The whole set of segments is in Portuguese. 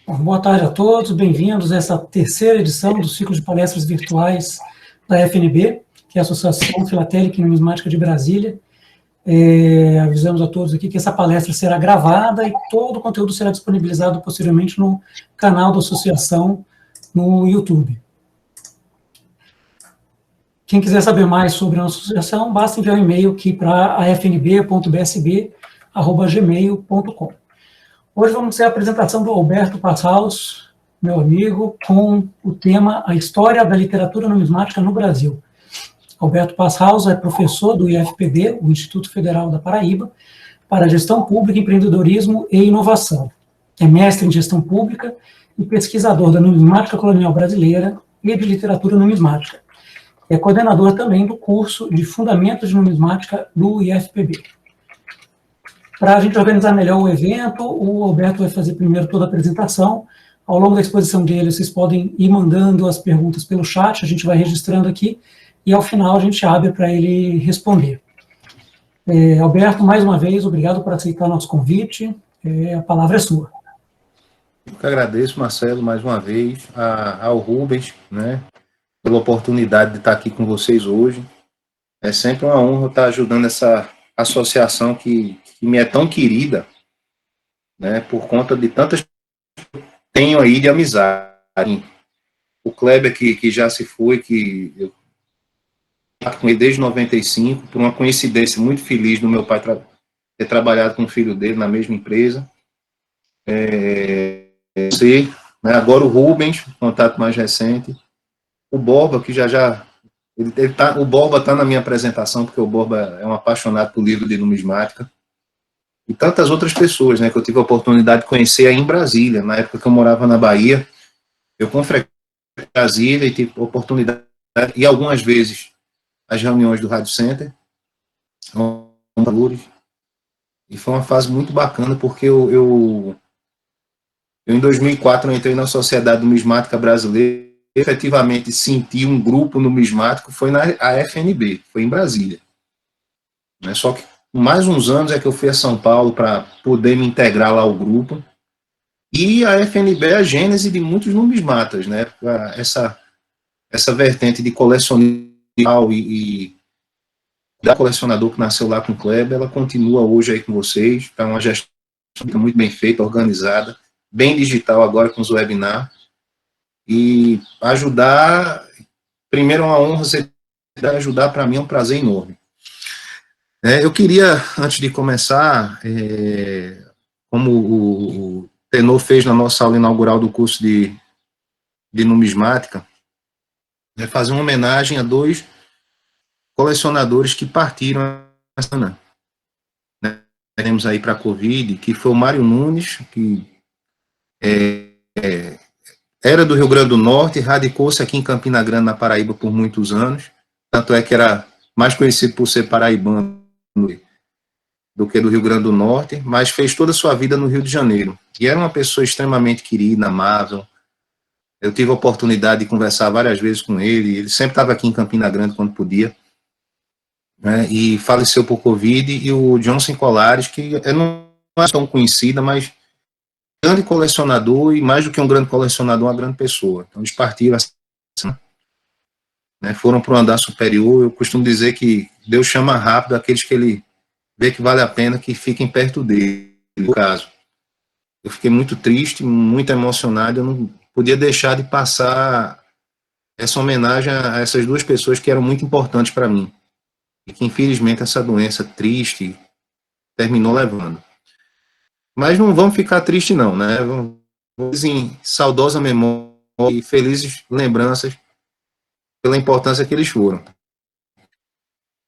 Bom, boa tarde a todos, bem-vindos a essa terceira edição do ciclo de palestras virtuais da FNB, que é a Associação Filatélica e Numismática de Brasília. Avisamos a todos aqui que essa palestra será gravada e todo o conteúdo será disponibilizado posteriormente no canal da associação no YouTube. Quem quiser saber mais sobre a nossa associação, basta enviar um e-mail aqui para afnb.bsb@gmail.com. Hoje vamos ter a apresentação do Alberto Passaus, meu amigo, com o tema A História da Literatura Numismática no Brasil. Alberto Passaus é professor do IFPB, o Instituto Federal da Paraíba, para Gestão Pública, Empreendedorismo e Inovação. É mestre em Gestão Pública e pesquisador da numismática colonial brasileira e de literatura numismática. É coordenador também do curso de Fundamentos de Numismática do IFPB. Para a gente organizar melhor o evento, o Alberto vai fazer primeiro toda a apresentação. Ao longo da exposição dele, vocês podem ir mandando as perguntas pelo chat, a gente vai registrando aqui, e ao final a gente abre para ele responder. Alberto, mais uma vez, obrigado por aceitar nosso convite. A palavra é sua. Eu que agradeço, Marcelo, mais uma vez, ao Rubens, né, pela oportunidade de estar aqui com vocês hoje. É sempre uma honra estar ajudando essa associação que me é tão querida, né, por conta de tantas que eu tenho aí de amizade. O Kleber, que já se foi, que eu com ele desde 95, por uma coincidência muito feliz do meu pai ter trabalhado com o filho dele na mesma empresa. Você, né, agora o Rubens, contato mais recente. O Borba, que o Borba está na minha apresentação, porque o Borba é um apaixonado por livro de numismática. E tantas outras pessoas, né, que eu tive a oportunidade de conhecer aí em Brasília. Na época que eu morava na Bahia, eu com frequência em Brasília e tive a oportunidade, e algumas vezes, as reuniões do Rádio Center, e foi uma fase muito bacana, porque eu em 2004 eu entrei na Sociedade Numismática Brasileira, e efetivamente senti um grupo numismático, foi na FNB, foi em Brasília. Né? Só que mais uns anos é que eu fui a São Paulo para poder me integrar lá ao grupo, e a FNB é a gênese de muitos numismatas, né? Essa vertente de colecionismo e da colecionador que nasceu lá com o Kleber, ela continua hoje aí com vocês, está uma gestão muito bem feita, organizada, bem digital agora com os webinars, e ajudar, primeiro é uma honra, ajudar para mim é um prazer enorme. Eu queria, antes de começar, como o Tenor fez na nossa aula inaugural do curso de numismática, fazer uma homenagem a dois colecionadores que partiram essa semana. Teremos aí para a Covid, que foi o Mário Nunes, que era do Rio Grande do Norte, radicou-se aqui em Campina Grande, na Paraíba, por muitos anos, tanto é que era mais conhecido por ser paraibano do que do Rio Grande do Norte, mas fez toda a sua vida no Rio de Janeiro. E era uma pessoa extremamente querida, amável. Eu tive a oportunidade de conversar várias vezes com ele sempre estava aqui em Campina Grande quando podia, né, e faleceu por Covid, e o Johnson Colares, que não é tão conhecida, mas grande colecionador, e mais do que um grande colecionador, uma grande pessoa. Então eles partiram assim, né, foram para o andar superior. Eu costumo dizer que Deus chama rápido aqueles que ele vê que vale a pena que fiquem perto dele. No caso, eu fiquei muito triste, muito emocionado, eu não podia deixar de passar essa homenagem a essas duas pessoas que eram muito importantes para mim, e que infelizmente essa doença triste terminou levando. Mas não vamos ficar tristes não, né? Vamos em saudosa memória e felizes lembranças pela importância que eles foram.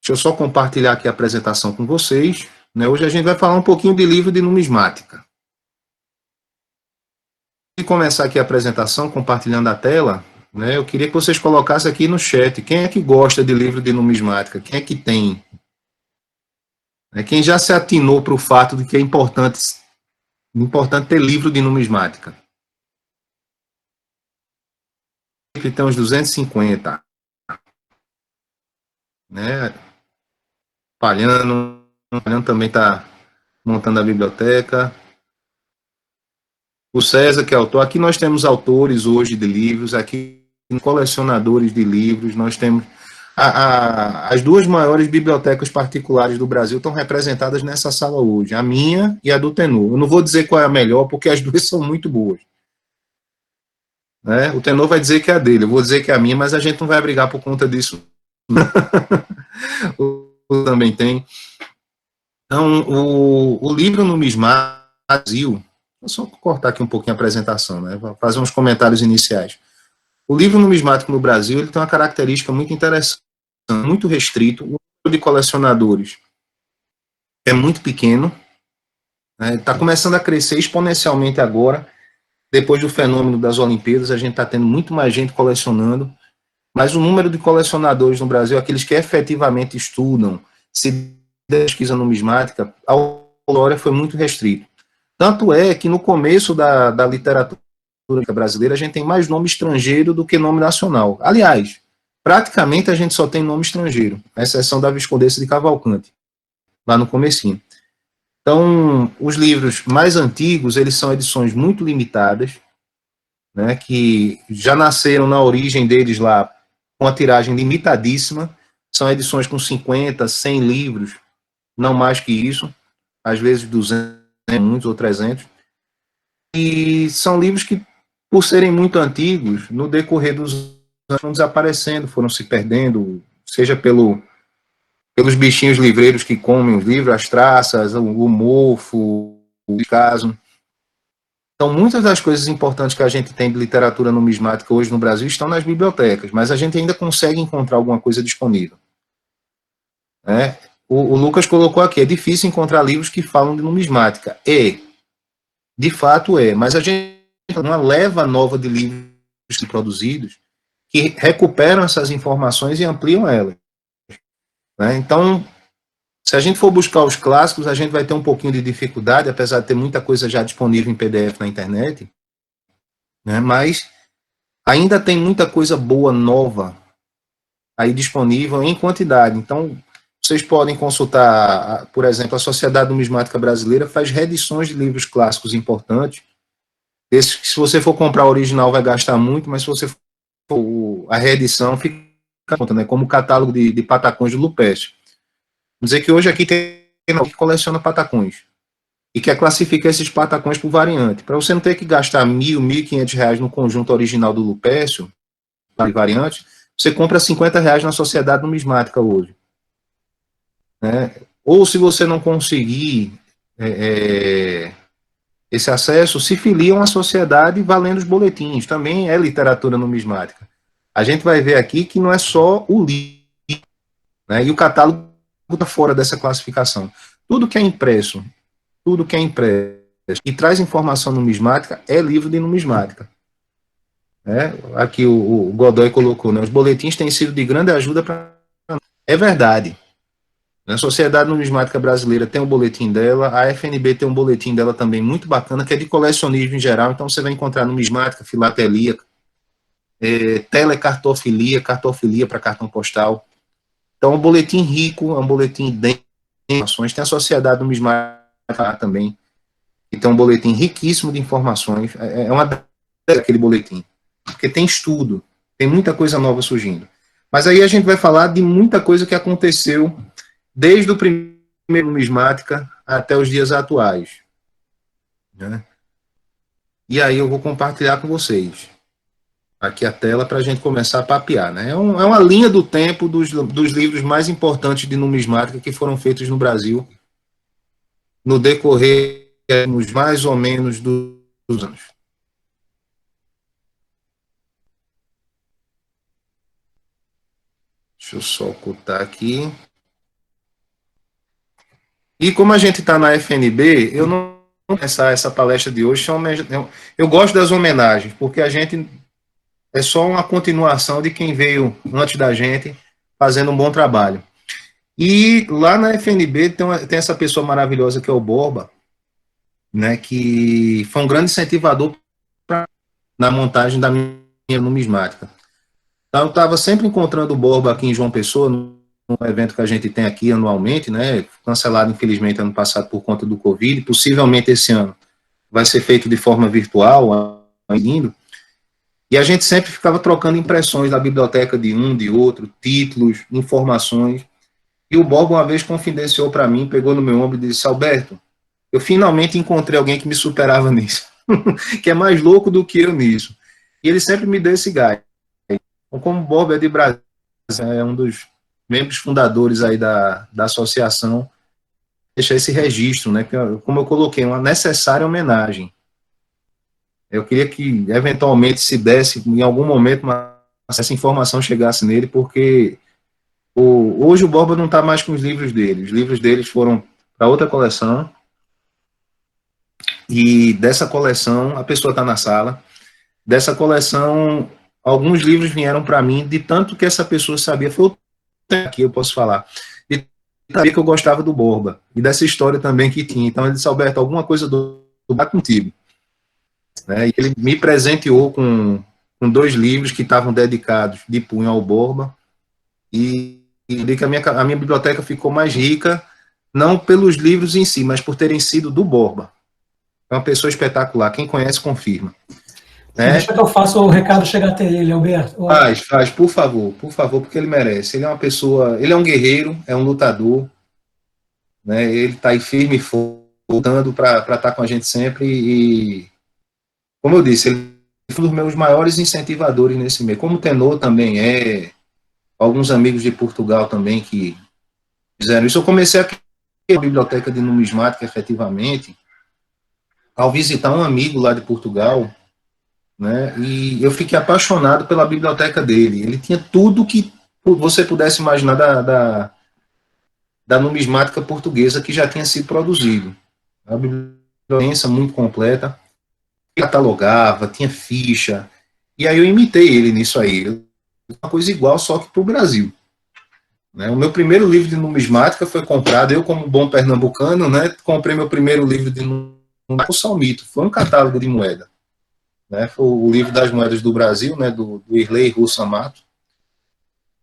Deixa eu só compartilhar aqui a apresentação com vocês, né? Hoje a gente vai falar um pouquinho de livro de numismática. Antes de começar aqui a apresentação, compartilhando a tela, né, eu queria que vocês colocassem aqui no chat quem é que gosta de livro de numismática, quem é que tem. Quem já se atinou para o fato de que é importante ter livro de numismática. Tem uns 250. Né? Palhano também está montando a biblioteca. o César, que é autor. Aqui nós temos autores hoje de livros, aqui colecionadores de livros, nós temos as duas maiores bibliotecas particulares do Brasil estão representadas nessa sala hoje, a minha e a do Tenor. Eu não vou dizer qual é a melhor, porque as duas são muito boas. Né? O Tenor vai dizer que é a dele, eu vou dizer que é a minha, mas a gente não vai brigar por conta disso. O também tem. Então, o livro numismático Brasil, vou só cortar aqui um pouquinho a apresentação, né? Vou fazer uns comentários iniciais. O livro numismático no Brasil, ele tem uma característica muito interessante, muito restrito. O número de colecionadores é muito pequeno, está começando a crescer exponencialmente agora, depois do fenômeno das Olimpíadas, a gente está tendo muito mais gente colecionando, mas o número de colecionadores no Brasil, aqueles que efetivamente estudam, se pesquisa numismática, a história foi muito restrito. Tanto é que no começo da literatura brasileira, a gente tem mais nome estrangeiro do que nome nacional. Aliás, praticamente a gente só tem nome estrangeiro, à exceção da Viscondessa de Cavalcante, lá no comecinho. Então, os livros mais antigos, eles são edições muito limitadas, né, que já nasceram na origem deles lá com a tiragem limitadíssima, são edições com 50, 100 livros, não mais que isso, às vezes 200, muitos ou 300, e são livros que, por serem muito antigos, no decorrer dos anos foram desaparecendo, foram se perdendo, seja pelos bichinhos livreiros que comem os livros, as traças, o mofo, o caso. Então, muitas das coisas importantes que a gente tem de literatura numismática hoje no Brasil estão nas bibliotecas, mas a gente ainda consegue encontrar alguma coisa disponível. O Lucas colocou aqui, é difícil encontrar livros que falam de numismática. De fato mas a gente tem uma leva nova de livros produzidos que recuperam essas informações e ampliam elas. Então, se a gente for buscar os clássicos, a gente vai ter um pouquinho de dificuldade, apesar de ter muita coisa já disponível em PDF na internet, né? Mas ainda tem muita coisa boa, nova, aí disponível em quantidade. Então, vocês podem consultar, por exemplo, a Sociedade Numismática Brasileira faz reedições de livros clássicos importantes. Esses que, se você for comprar o original, vai gastar muito, mas se você for a reedição, fica conta, né? Como o catálogo de patacões de Lupécio. Vamos dizer que hoje aqui tem alguém que coleciona patacões e quer classificar esses patacões por variante. Para você não ter que gastar R$1.000, R$1.500 no conjunto original do Lupécio, de variante, você compra R$50 na Sociedade Numismática hoje. Ou se você não conseguir esse acesso, se filiam à sociedade valendo os boletins. Também é literatura numismática. A gente vai ver aqui que não é só o livro, né, e o catálogo está fora dessa classificação. Tudo que é impresso e traz informação numismática é livro de numismática. Aqui o Godoy colocou, né, os boletins têm sido de grande ajuda para... É verdade. A Sociedade Numismática Brasileira tem um boletim dela, a FNB tem um boletim dela também muito bacana, que é de colecionismo em geral, então você vai encontrar numismática, filatelia, telecartofilia, cartofilia para cartão postal. Então, é um boletim rico, é um boletim de informações. Tem a Sociedade Numismática também, que tem um boletim riquíssimo de informações. É uma daquele boletim, porque tem estudo, tem muita coisa nova surgindo. Mas aí a gente vai falar de muita coisa que aconteceu desde o primeiro numismática até os dias atuais. Né? E aí eu vou compartilhar com vocês aqui a tela para a gente começar a papear. Né? É uma linha do tempo dos livros mais importantes de numismática que foram feitos no Brasil no decorrer mais ou menos dos anos. Deixa eu só ocultar aqui. E como a gente está na FNB, eu não vou começar essa palestra de hoje. Eu gosto das homenagens, porque a gente é só uma continuação de quem veio antes da gente fazendo um bom trabalho. E lá na FNB tem essa pessoa maravilhosa que é o Borba, né, que foi um grande incentivador na montagem da minha numismática. Então, eu estava sempre encontrando o Borba aqui em João Pessoa, num evento que a gente tem aqui anualmente, né, cancelado infelizmente ano passado por conta do Covid, possivelmente esse ano vai ser feito de forma virtual, indo, e a gente sempre ficava trocando impressões da biblioteca de um, de outro, títulos, informações, e o Borba uma vez confidenciou para mim, pegou no meu ombro e disse: Alberto, eu finalmente encontrei alguém que me superava nisso, que é mais louco do que eu nisso. E ele sempre me deu esse gás. Então, como o Borba é de Brasília, é um dos membros fundadores aí da associação, deixar esse registro, né, que, como eu coloquei, uma necessária homenagem. Eu queria que, eventualmente, se desse, em algum momento, essa informação chegasse nele, porque hoje o Borba não está mais com os livros dele. Os livros deles foram para outra coleção, e dessa coleção, a pessoa está na sala, dessa coleção, alguns livros vieram para mim, de tanto que essa pessoa sabia, foi o aqui eu posso falar, de sabia que eu gostava do Borba, e dessa história também que tinha. Então ele disse: Alberto, alguma coisa do contigo. Né? E ele me presenteou com 2 livros que estavam dedicados de punho ao Borba, e que a minha biblioteca ficou mais rica, não pelos livros em si, mas por terem sido do Borba. É uma pessoa espetacular, quem conhece confirma. Deixa que eu faço o recado chegar até ele, Alberto. Faz, por favor, porque ele merece. Ele é uma pessoa, ele é um guerreiro, é um lutador, né? Ele está aí firme e lutando para estar com a gente sempre, e, como eu disse, ele é um dos meus maiores incentivadores nesse meio. Como tenor também alguns amigos de Portugal também que fizeram isso. Eu comecei a criar a biblioteca de numismática, efetivamente, ao visitar um amigo lá de Portugal, né, e eu fiquei apaixonado pela biblioteca dele. Ele tinha tudo que você pudesse imaginar da numismática portuguesa que já tinha sido produzido. A biblioteca muito completa, catalogava, tinha ficha, e aí eu imitei ele nisso aí. Uma coisa igual, só que para o Brasil. Né, o meu primeiro livro de numismática foi comprado, eu como bom pernambucano, né, comprei meu primeiro livro de numismática, o Salmito, foi um catálogo de moeda. Né, foi o livro das moedas do Brasil, né, do Irley Russo Amato.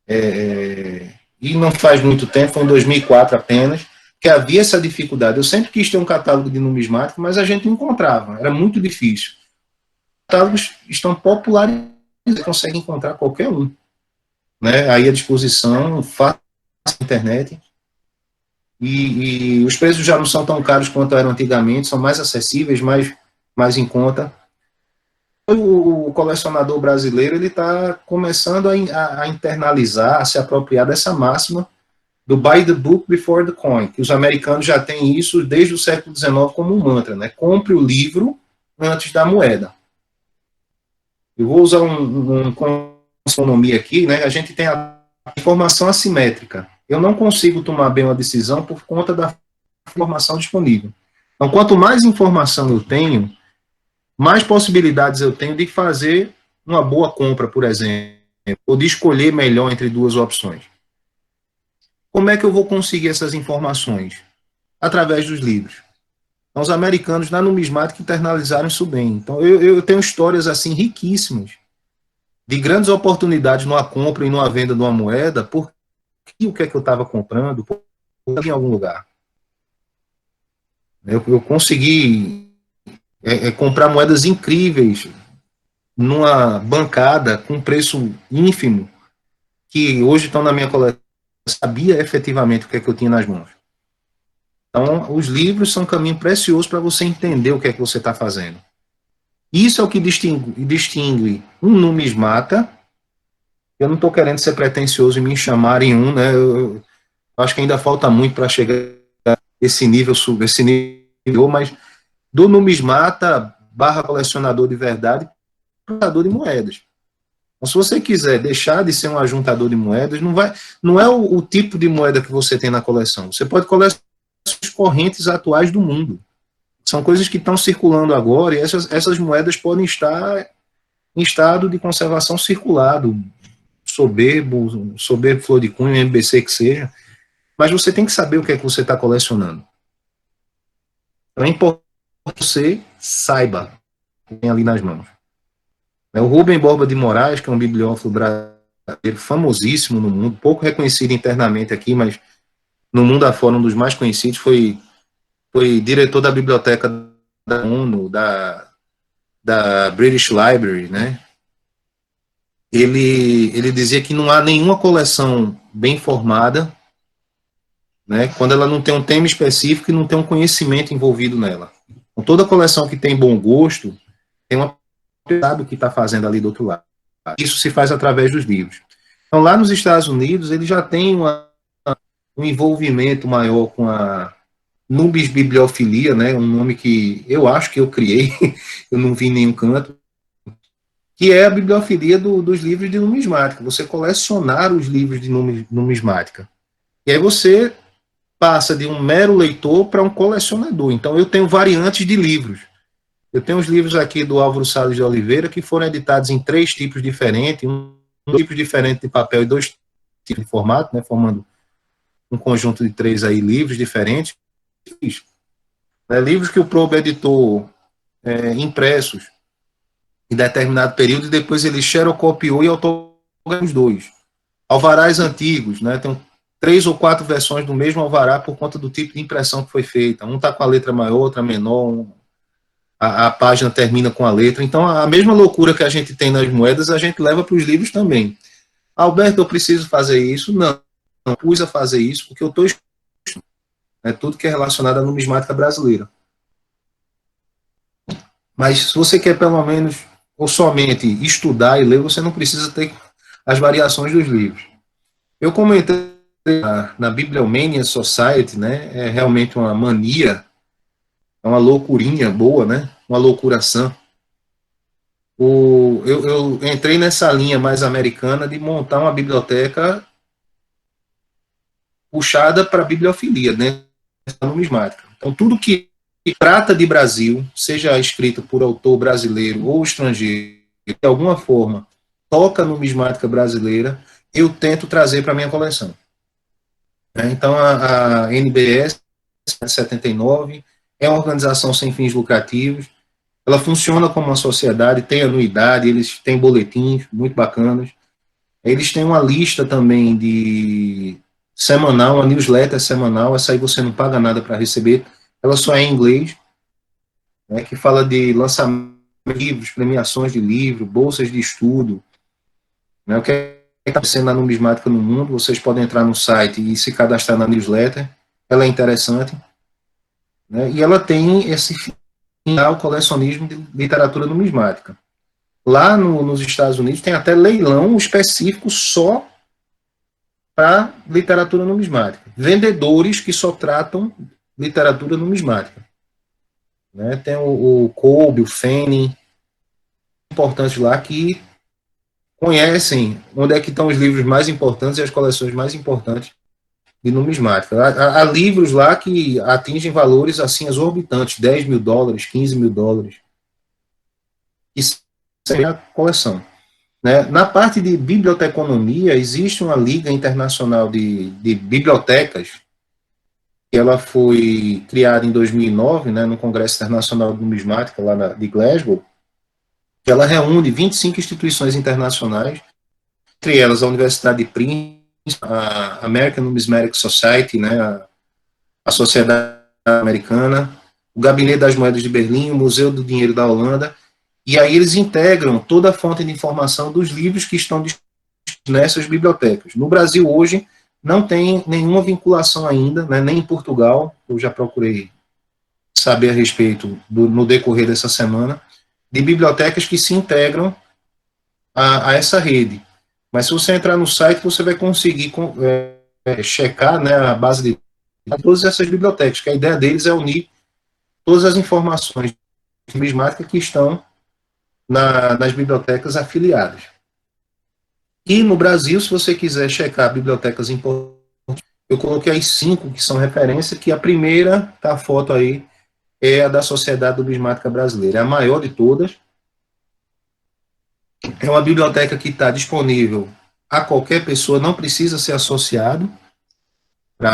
E não faz muito tempo, foi em 2004 apenas, que havia essa dificuldade. Eu sempre quis ter um catálogo de numismática, mas a gente não encontrava, era muito difícil. Os catálogos estão popularizados, você consegue encontrar qualquer um. Né, aí à disposição, fácil na internet. E os preços já não são tão caros quanto eram antigamente, são mais acessíveis, mais em conta. O colecionador brasileiro ele está começando a internalizar, a se apropriar dessa máxima do buy the book before the coin, que os americanos já têm isso desde o século XIX como um mantra, né? Compre o livro antes da moeda. Eu vou usar com economia aqui, né? A gente tem a informação assimétrica. Eu não consigo tomar bem uma decisão por conta da informação disponível. Então, quanto mais informação eu tenho, mais possibilidades eu tenho de fazer uma boa compra, por exemplo, ou de escolher melhor entre 2 opções. Como é que eu vou conseguir essas informações? Através dos livros. Então, os americanos, na numismática, internalizaram isso bem. Então, eu tenho histórias assim riquíssimas de grandes oportunidades numa compra e numa venda de uma moeda, porque o que é que eu estava comprando, em algum lugar. Eu consegui comprar moedas incríveis numa bancada com preço ínfimo, que hoje estão na minha coleção, eu sabia efetivamente o que é que eu tinha nas mãos. Então, os livros são um caminho precioso para você entender o que é que você está fazendo. Isso é o que distingue um numismata. Eu não estou querendo ser pretencioso e me chamar em um, né? Eu acho que ainda falta muito para chegar a esse nível, mas do numismata / colecionador de verdade, ajuntador de moedas. Então, se você quiser deixar de ser um ajuntador de moedas, não é o tipo de moeda que você tem na coleção. Você pode colecionar as correntes atuais do mundo. São coisas que estão circulando agora, e essas moedas podem estar em estado de conservação circulado, soberbo flor de cunha, MBC que seja, mas você tem que saber o que é que você está colecionando. Então é importante que você saiba o que tem ali nas mãos. O Rubem Borba de Moraes, que é um bibliófilo brasileiro famosíssimo no mundo, pouco reconhecido internamente aqui, mas no mundo afora um dos mais conhecidos, foi diretor da biblioteca da ONU, da British Library, né? Ele dizia que não há nenhuma coleção bem formada, né, quando ela não tem um tema específico e não tem um conhecimento envolvido nela. Com toda coleção que tem bom gosto, tem uma pessoa que sabe o que está fazendo ali do outro lado. Isso se faz através dos livros. Então, lá nos Estados Unidos, ele já tem um envolvimento maior com a Nubis Bibliofilia, né, um nome que eu acho que eu criei, eu não vi em nenhum canto, que é a bibliofilia dos livros de numismática, você colecionar os livros de numismática. E aí você passa de um mero leitor para um colecionador. Então, eu tenho variantes de livros. Eu tenho os livros aqui do Álvaro Salles de Oliveira, que foram editados em 3 tipos diferentes, um tipo diferente de papel e 2 tipos de formato, né, formando um conjunto de 3 aí, livros diferentes. Livros que o Probe editou impressos em determinado período, e depois ele xerocopiou e autografou os 2. Alvarás antigos, né, tem 3 ou 4 versões do mesmo alvará por conta do tipo de impressão que foi feita. Um está com a letra maior, outra menor, a página termina com a letra. Então, a mesma loucura que a gente tem nas moedas, a gente leva para os livros também. Alberto, eu preciso fazer isso? Não pus a fazer isso, porque eu estou estudando, né, tudo que é relacionado à numismática brasileira. Mas se você quer pelo menos, ou somente estudar e ler, você não precisa ter as variações dos livros. Eu comentei na Bibliomania Society, né, é realmente uma mania, é uma loucurinha boa, né, uma loucuração. Eu entrei nessa linha mais americana de montar uma biblioteca puxada para a bibliofilia, né, numismática. Então, tudo que trata de Brasil, seja escrito por autor brasileiro ou estrangeiro, de alguma forma toca numismática brasileira, eu tento trazer para a minha coleção. Então, a NBS, 79, é uma organização sem fins lucrativos, ela funciona como uma sociedade, tem anuidade, eles têm boletins muito bacanas, eles têm uma lista também de semanal, uma newsletter semanal, essa aí você não paga nada para receber, ela só é em inglês, né, que fala de lançamento de livros, premiações de livro, bolsas de estudo, né, o que está acontecendo na numismática no mundo. Vocês podem entrar no site e se cadastrar na newsletter, ela é interessante, né, e ela tem esse final colecionismo de literatura numismática. Lá nos Estados Unidos tem até leilão específico só para literatura numismática. Vendedores que só tratam literatura numismática. Né? Tem o Kolbe, o Fenning, importantes lá, que conhecem onde é que estão os livros mais importantes e as coleções mais importantes de numismática. Há livros lá que atingem valores assim exorbitantes, $10 mil, $15 mil. Isso é a coleção. Né? Na parte de biblioteconomia, existe uma Liga Internacional de Bibliotecas, que ela foi criada em 2009, né, no Congresso Internacional de Numismática, lá de Glasgow, que ela reúne 25 instituições internacionais, entre elas a Universidade de Princeton, a American Numismatic Society, né, a Sociedade Americana, o Gabinete das Moedas de Berlim, o Museu do Dinheiro da Holanda, e aí eles integram toda a fonte de informação dos livros que estão nessas bibliotecas. No Brasil, hoje, não tem nenhuma vinculação ainda, né, nem em Portugal, eu já procurei saber a respeito no decorrer dessa semana, de bibliotecas que se integram a essa rede. Mas se você entrar no site, você vai conseguir checar, né, a base de todas essas bibliotecas, que a ideia deles é unir todas as informações de numismática que estão nas bibliotecas afiliadas. E no Brasil, se você quiser checar bibliotecas importantes, eu coloquei aí 5 que são referência, que a primeira, tá a foto aí, é a da Sociedade Numismática Brasileira, é a maior de todas. É uma biblioteca que está disponível a qualquer pessoa, não precisa ser associado. Se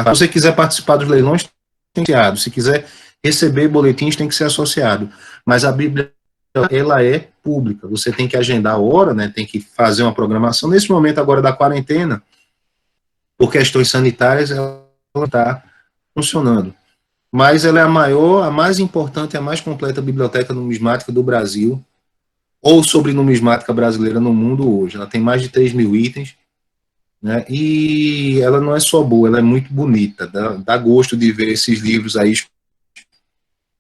você quiser participar dos leilões, tem que ser associado. Se quiser receber boletins, tem que ser associado. Mas a Bíblia, ela é pública. Você tem que agendar a hora, né, tem que fazer uma programação. Nesse momento agora da quarentena, por questões sanitárias, ela está funcionando. mas ela é a maior, a mais importante, a mais completa biblioteca numismática do Brasil, ou sobre numismática brasileira no mundo hoje. Ela tem mais de 3.000 itens, né? E ela não é só boa, ela é muito bonita, dá gosto de ver esses livros aí,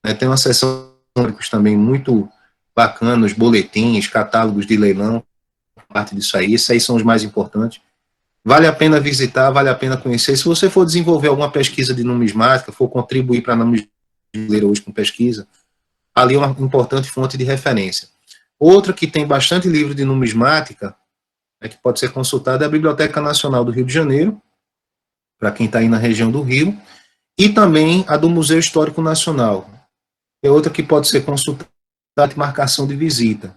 né? Tem uma seção também muito bacana, os boletins, catálogos de leilão, parte disso aí, esses aí são os mais importantes. Vale a pena visitar, vale a pena conhecer. Se você for desenvolver alguma pesquisa de numismática, for contribuir para a numismática brasileira hoje com pesquisa, ali é uma importante fonte de referência. Outra que tem bastante livro de numismática, que pode ser consultada, é a Biblioteca Nacional do Rio de Janeiro, para quem está aí na região do Rio, e também a do Museu Histórico Nacional. É outra que pode ser consultada de marcação de visita.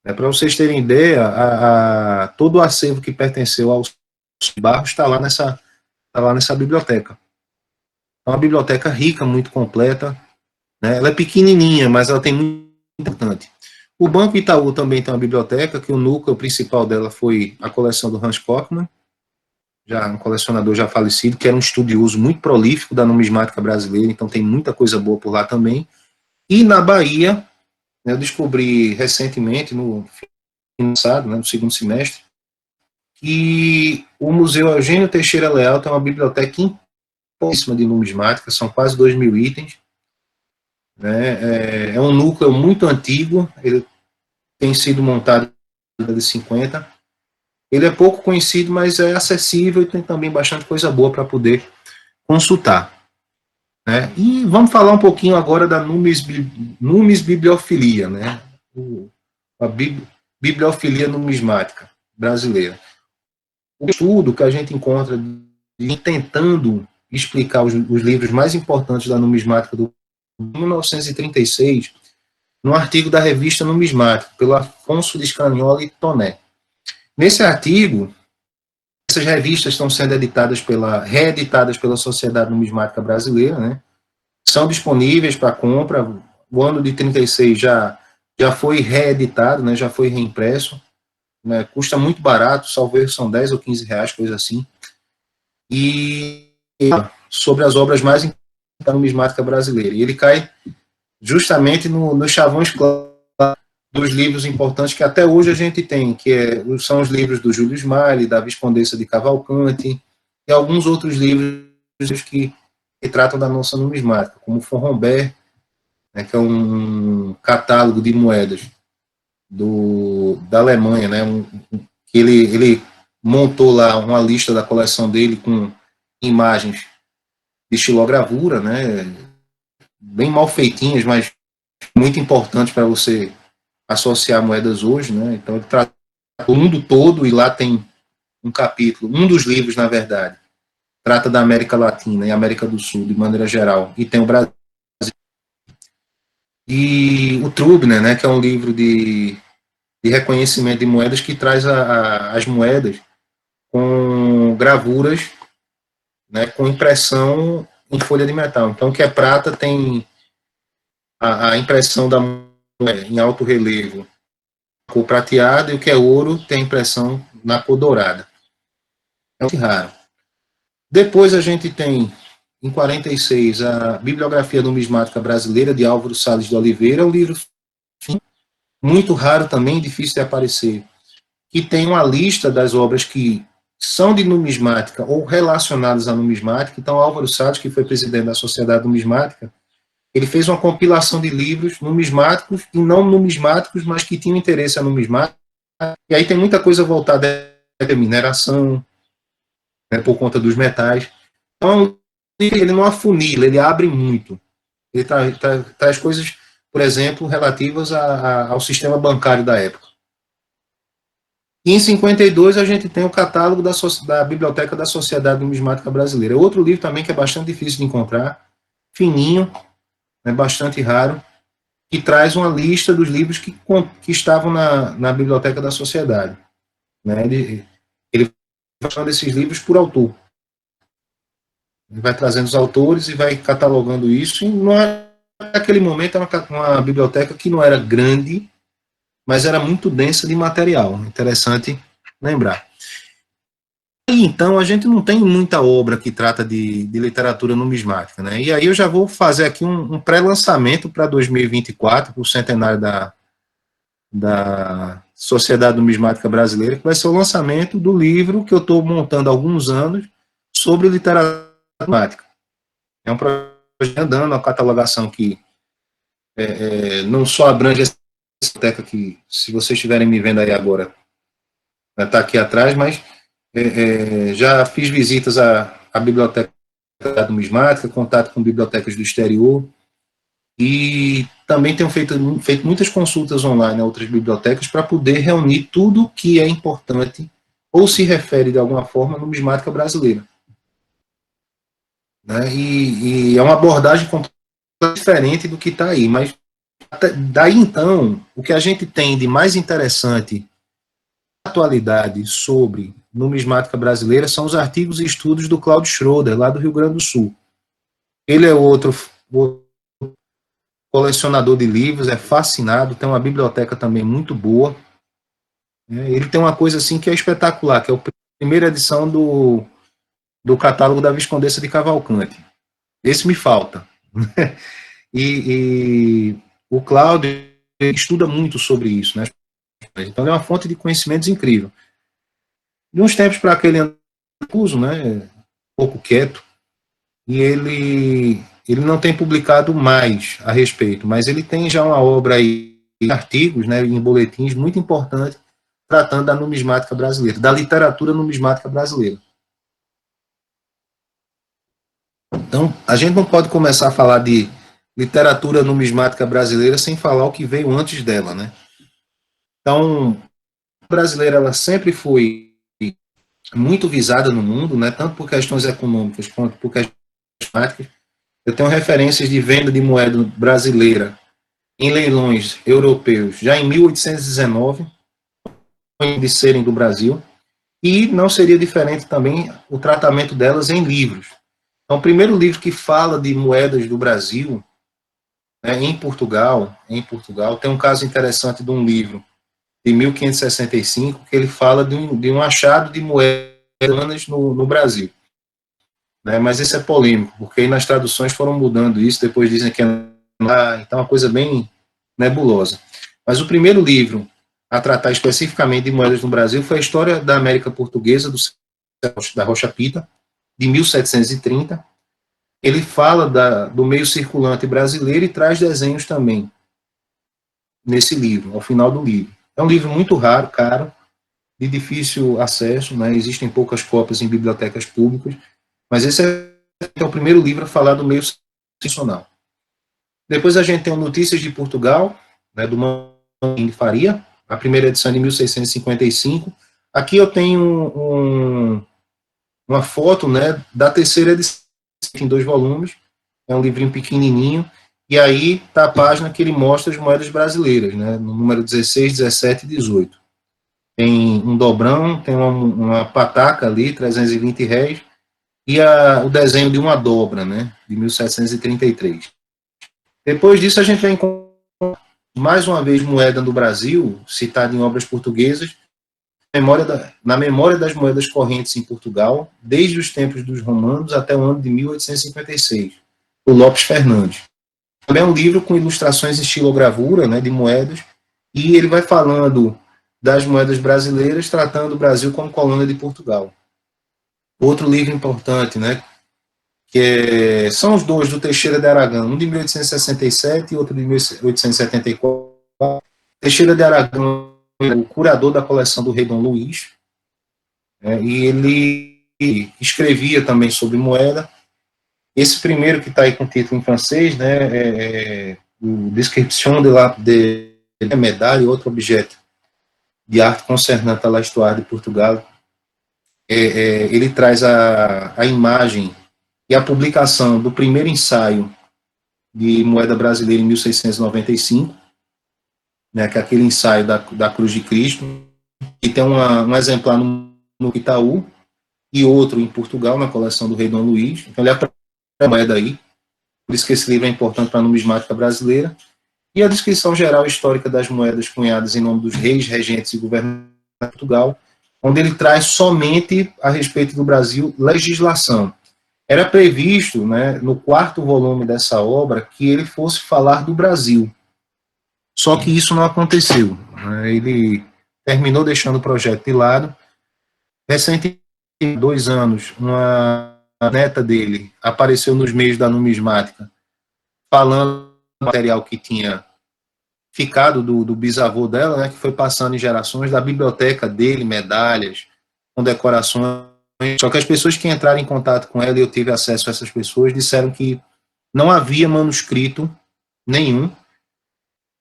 Para vocês terem ideia, todo o acervo que pertenceu ao Barros está lá nessa biblioteca. É uma biblioteca rica, muito completa, né? Ela é pequenininha, mas ela tem muito importante. O Banco Itaú também tem uma biblioteca, que o núcleo principal dela foi a coleção do Hans Kochmann, já um colecionador já falecido, que era um estudioso muito prolífico da numismática brasileira, então tem muita coisa boa por lá também. E na Bahia, eu descobri recentemente, no passado, no segundo semestre, que o Museu Eugênio Teixeira Leal tem uma biblioteca importantíssima de numismática, são quase 2.000 itens, né? É um núcleo muito antigo, ele tem sido montado na década de 50. Ele é pouco conhecido, mas é acessível e tem também bastante coisa boa para poder consultar, né? E vamos falar um pouquinho agora da numisbibliofilia, né? A bibliofilia numismática brasileira. O estudo que a gente encontra tentando explicar os livros mais importantes da numismática do 1936, num artigo da revista Numismática, pelo Afonso de Scagnoli Toné. Nesse artigo, essas revistas estão sendo reeditadas pela Sociedade Numismática Brasileira, né? São disponíveis para compra. O ano de 36 já foi reeditado, né? Já foi reimpresso, né? Custa muito barato, salvo são 10 ou 15 reais, coisa assim. E sobre as obras mais importantes da numismática brasileira. E ele cai justamente nos chavões dos livros importantes que até hoje a gente tem, são os livros do Júlio Smiley, da Viscondessa de Cavalcante, e alguns outros livros que tratam da nossa numismática, como o Fonrombert, né, que é um catálogo de moedas da Alemanha, né, que ele montou lá uma lista da coleção dele com imagens de estilogravura, né, bem mal feitinhas, mas muito importantes para você associar moedas hoje, né? Então ele trata o mundo todo e lá tem um capítulo, um dos livros, na verdade, trata da América Latina e América do Sul de maneira geral, e tem o Brasil. E o Trubner, né, que é um livro de reconhecimento de moedas que traz as moedas com gravuras, né, com impressão em folha de metal. Então, o que é prata tem a impressão da moeda em alto relevo, cor prateada, e o que é ouro tem impressão na cor dourada. É muito raro. Depois a gente tem, em 46, a Bibliografia Numismática Brasileira, de Álvaro Salles de Oliveira, um livro muito raro também, difícil de aparecer, que tem uma lista das obras que são de numismática ou relacionadas à numismática. Então, Álvaro Salles, que foi presidente da Sociedade Numismática, ele fez uma compilação de livros numismáticos e não numismáticos, mas que tinham interesse a numismática. E aí tem muita coisa voltada à mineração, né, por conta dos metais. Então, ele não afunila, ele abre muito. Ele traz coisas, por exemplo, relativas ao sistema bancário da época. E em 52 a gente tem o catálogo da Biblioteca da Sociedade Numismática Brasileira. Outro livro também que é bastante difícil de encontrar, fininho, né, bastante raro, que traz uma lista dos livros que estavam na Biblioteca da Sociedade. Né? Ele vai falando desses livros por autor. Ele vai trazendo os autores e vai catalogando isso. E naquele momento era uma biblioteca que não era grande, mas era muito densa de material. Interessante lembrar. E então, a gente não tem muita obra que trata de literatura numismática, né? E aí eu já vou fazer aqui um pré-lançamento para 2024, para o centenário da Sociedade Numismática Brasileira, que vai ser o lançamento do livro que eu estou montando há alguns anos sobre literatura numismática. É um projeto andando, a catalogação que não só abrange essa biblioteca que, se vocês estiverem me vendo aí agora, vai estar aqui atrás, mas já fiz visitas à biblioteca numismática, contato com bibliotecas do exterior, e também tenho feito muitas consultas online a outras bibliotecas para poder reunir tudo que é importante ou se refere de alguma forma à numismática brasileira. Né? E é uma abordagem completamente diferente do que está aí, mas daí então, o que a gente tem de mais interessante na atualidade sobre numismática brasileira são os artigos e estudos do Cláudio Schroeder, lá do Rio Grande do Sul. Ele é outro colecionador de livros, é fascinado, tem uma biblioteca também muito boa. Ele tem uma coisa assim que é espetacular, que é a primeira edição do catálogo da Viscondessa de Cavalcante. Esse me falta. E o Cláudio estuda muito sobre isso, né? Então, é uma fonte de conhecimentos incrível. De uns tempos para cá, ele anda confuso, né? Um pouco quieto, e ele não tem publicado mais a respeito, mas ele tem já uma obra aí, artigos, né, em boletins muito importantes, tratando da numismática brasileira, da literatura numismática brasileira. Então, a gente não pode começar a falar de literatura numismática brasileira sem falar o que veio antes dela, né? Então, a brasileira, ela sempre foi muito visada no mundo, né, tanto por questões econômicas quanto por questões numismáticas. Eu tenho referências de venda de moeda brasileira em leilões europeus já em 1819, de serem do Brasil, e não seria diferente também o tratamento delas em livros. Então, o primeiro livro que fala de moedas do Brasil, né, em Portugal, tem um caso interessante de um livro de 1565, que ele fala de um achado de moedas no Brasil. Né, mas esse é polêmico, porque aí nas traduções foram mudando isso, depois dizem que então é uma coisa bem nebulosa. Mas o primeiro livro a tratar especificamente de moedas no Brasil foi a História da América Portuguesa, da Rocha Pita, de 1730. Ele fala do meio circulante brasileiro e traz desenhos também nesse livro, ao final do livro. É um livro muito raro, caro, de difícil acesso, né? Existem poucas cópias em bibliotecas públicas, mas esse é o primeiro livro a falar do meio circulacional. Depois a gente tem o Notícias de Portugal, né, do Manguinho de Faria, a primeira edição de 1655. Aqui eu tenho uma foto, né, da terceira edição, em 2 volumes, é um livrinho pequenininho, e aí está a página que ele mostra as moedas brasileiras, né, no número 16, 17 e 18. Tem um dobrão, tem uma pataca ali, 320 réis, e o desenho de uma dobra, né, de 1733. Depois disso, a gente vai encontrar, mais uma vez, moeda do Brasil, citada em obras portuguesas, na memória das moedas correntes em Portugal, desde os tempos dos romanos até o ano de 1856, do Lopes Fernandes. Também é um livro com ilustrações em estilogravura, né, de moedas, e ele vai falando das moedas brasileiras, tratando o Brasil como colônia de Portugal. Outro livro importante, né, são os dois do Teixeira de Aragão, um de 1867 e outro de 1874. Teixeira de Aragão é o curador da coleção do rei Dom Luís, e ele escrevia também sobre moeda. Esse primeiro, que está aí com o título em francês, né, o Description de la médaille, outro objeto de arte concernant à l'histoire de Portugal. Ele traz a imagem e a publicação do primeiro ensaio de moeda brasileira em 1695, né, que é aquele ensaio da Cruz de Cristo, e tem um exemplar no Itaú e outro em Portugal, na coleção do rei Dom Luís. Então, ele é a moeda aí, por isso que esse livro é importante para a numismática brasileira. E a descrição geral histórica das moedas cunhadas em nome dos reis, regentes e governantes de Portugal, onde ele traz somente a respeito do Brasil legislação. Era previsto, né, no 4º volume dessa obra, que ele fosse falar do Brasil. Só que isso não aconteceu. Ele terminou deixando o projeto de lado. Recentemente, 2 anos, uma neta dele apareceu nos meios da numismática, falando do material que tinha ficado do bisavô dela, né, que foi passando em gerações, da biblioteca dele, medalhas, condecorações. Só que as pessoas que entraram em contato com ela, e eu tive acesso a essas pessoas, disseram que não havia manuscrito nenhum,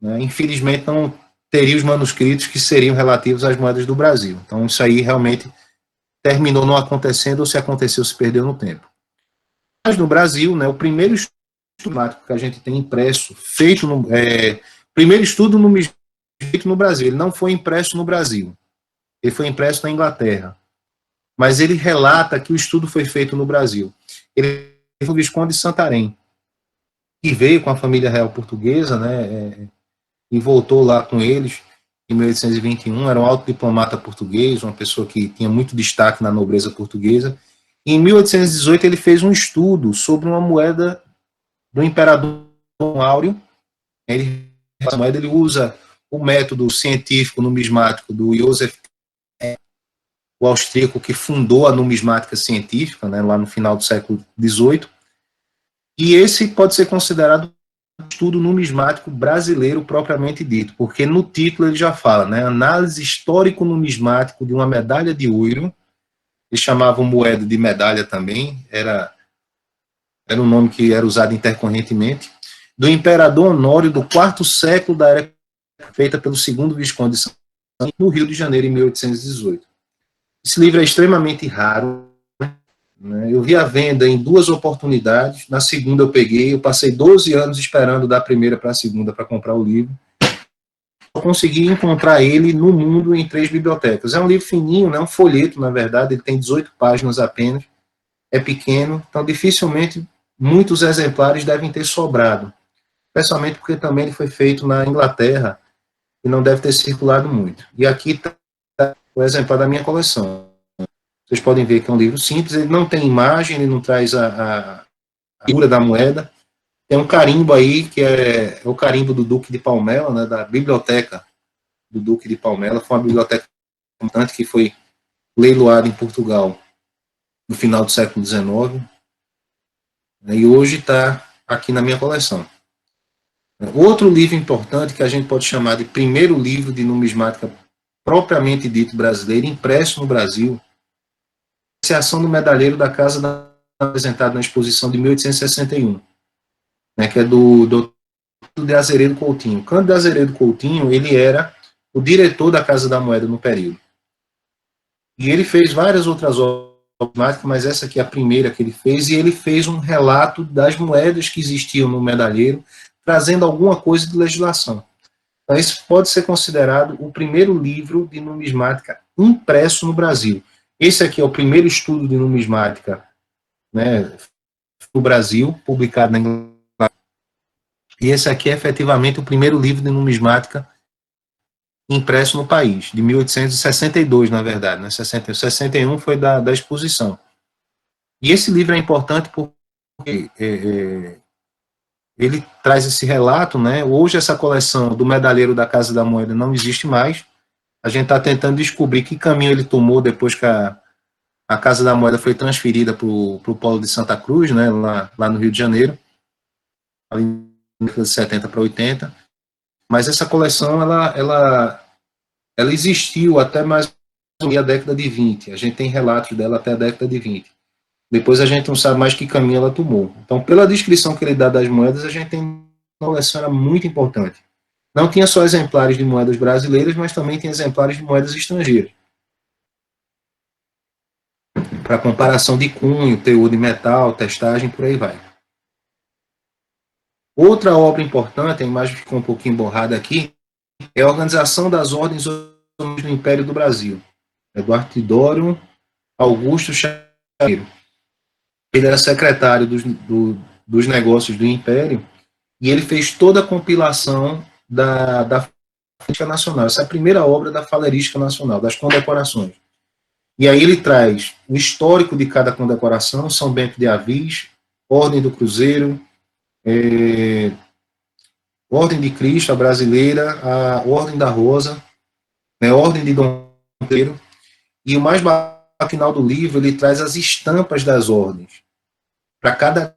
né? Infelizmente não teria os manuscritos que seriam relativos às moedas do Brasil. Então isso aí realmente terminou não acontecendo, ou se aconteceu, se perdeu no tempo. Mas no Brasil, né, o primeiro estudo numismático que a gente tem impresso, feito no... primeiro estudo feito no Brasil, ele não foi impresso no Brasil, ele foi impresso na Inglaterra. Mas ele relata que o estudo foi feito no Brasil. Ele foi o Visconde de Santarém, que veio com a família real portuguesa, né, e voltou lá com eles em 1821, era um alto diplomata português, uma pessoa que tinha muito destaque na nobreza portuguesa. E em 1818 ele fez um estudo sobre uma moeda do imperador Áureo. Essa moeda ele usa o método científico numismático do Joseph, o austríaco que fundou a numismática científica, né, lá no final do século XVIII, e esse pode ser considerado um estudo numismático brasileiro propriamente dito, porque no título ele já fala, né, análise histórico-numismático de uma medalha de ouro, eles chamavam moeda de medalha também, era um nome que era usado intercorrentemente, do imperador Honório do 4º século da era, feita pelo 2º Visconde de Santarém, no Rio de Janeiro, em 1818. Esse livro é extremamente raro, né? Eu vi a venda em 2 oportunidades, na segunda eu peguei, eu passei 12 anos esperando da primeira para a segunda para comprar o livro. Eu consegui encontrar ele no mundo em 3 bibliotecas. É um livro fininho, né? Um folheto, na verdade, ele tem 18 páginas apenas, é pequeno, então dificilmente muitos exemplares devem ter sobrado, especialmente porque também ele foi feito na Inglaterra e não deve ter circulado muito. E aqui está o exemplar da minha coleção. Vocês podem ver que é um livro simples, ele não tem imagem, ele não traz a figura da moeda. Tem um carimbo aí, que é o carimbo do Duque de Palmela, né, da biblioteca do Duque de Palmela. Foi uma biblioteca importante que foi leiloada em Portugal no final do século XIX. E hoje está aqui na minha coleção. Outro livro importante que a gente pode chamar de primeiro livro de numismática propriamente dito brasileiro, impresso no Brasil, é a Ação do Medalheiro da Casa da, apresentado na exposição de 1861, né, que é do Cândido de Azeredo Coutinho. Cândido de Azeredo Coutinho, ele era o diretor da Casa da Moeda no período. E ele fez várias outras obras, mas essa aqui é a primeira que ele fez, e ele fez um relato das moedas que existiam no medalheiro, trazendo alguma coisa de legislação. Então, esse pode ser considerado o primeiro livro de numismática impresso no Brasil. Esse aqui é o primeiro estudo de numismática, né, no Brasil, publicado na Inglaterra. E esse aqui é efetivamente o primeiro livro de numismática impresso no país, de 1862, na verdade. Né, 61 foi da exposição. E esse livro é importante porque ele traz esse relato, né? Hoje essa coleção do Medalheiro da Casa da Moeda não existe mais. A gente está tentando descobrir que caminho ele tomou depois que a Casa da Moeda foi transferida para o polo de Santa Cruz, né? Lá no Rio de Janeiro, ali em 70 para 80. Mas essa coleção, ela existiu até mais ou menos a década de 20. A gente tem relatos dela até a década de 20. Depois a gente não sabe mais que caminho ela tomou. Então, pela descrição que ele dá das moedas, a gente tem uma coleção muito importante. Não tinha só exemplares de moedas brasileiras, mas também tinha exemplares de moedas estrangeiras. Para comparação de cunho, teor de metal, testagem, por aí vai. Outra obra importante, a imagem ficou um pouquinho borrada aqui, é a Organização das Ordens do Império do Brasil. Eduardo Tidório Augusto Chaveiro. Ele era secretário dos negócios do Império, e ele fez toda a compilação da Falerística Nacional. Essa é a primeira obra da Falerística Nacional, das condecorações. E aí ele traz o histórico de cada condecoração, São Bento de Aviz, Ordem do Cruzeiro, Ordem de Cristo, a brasileira, a Ordem da Rosa, né, Ordem de Dom Pedro, e o mais bacana, no final do livro, ele traz as estampas das ordens, para cada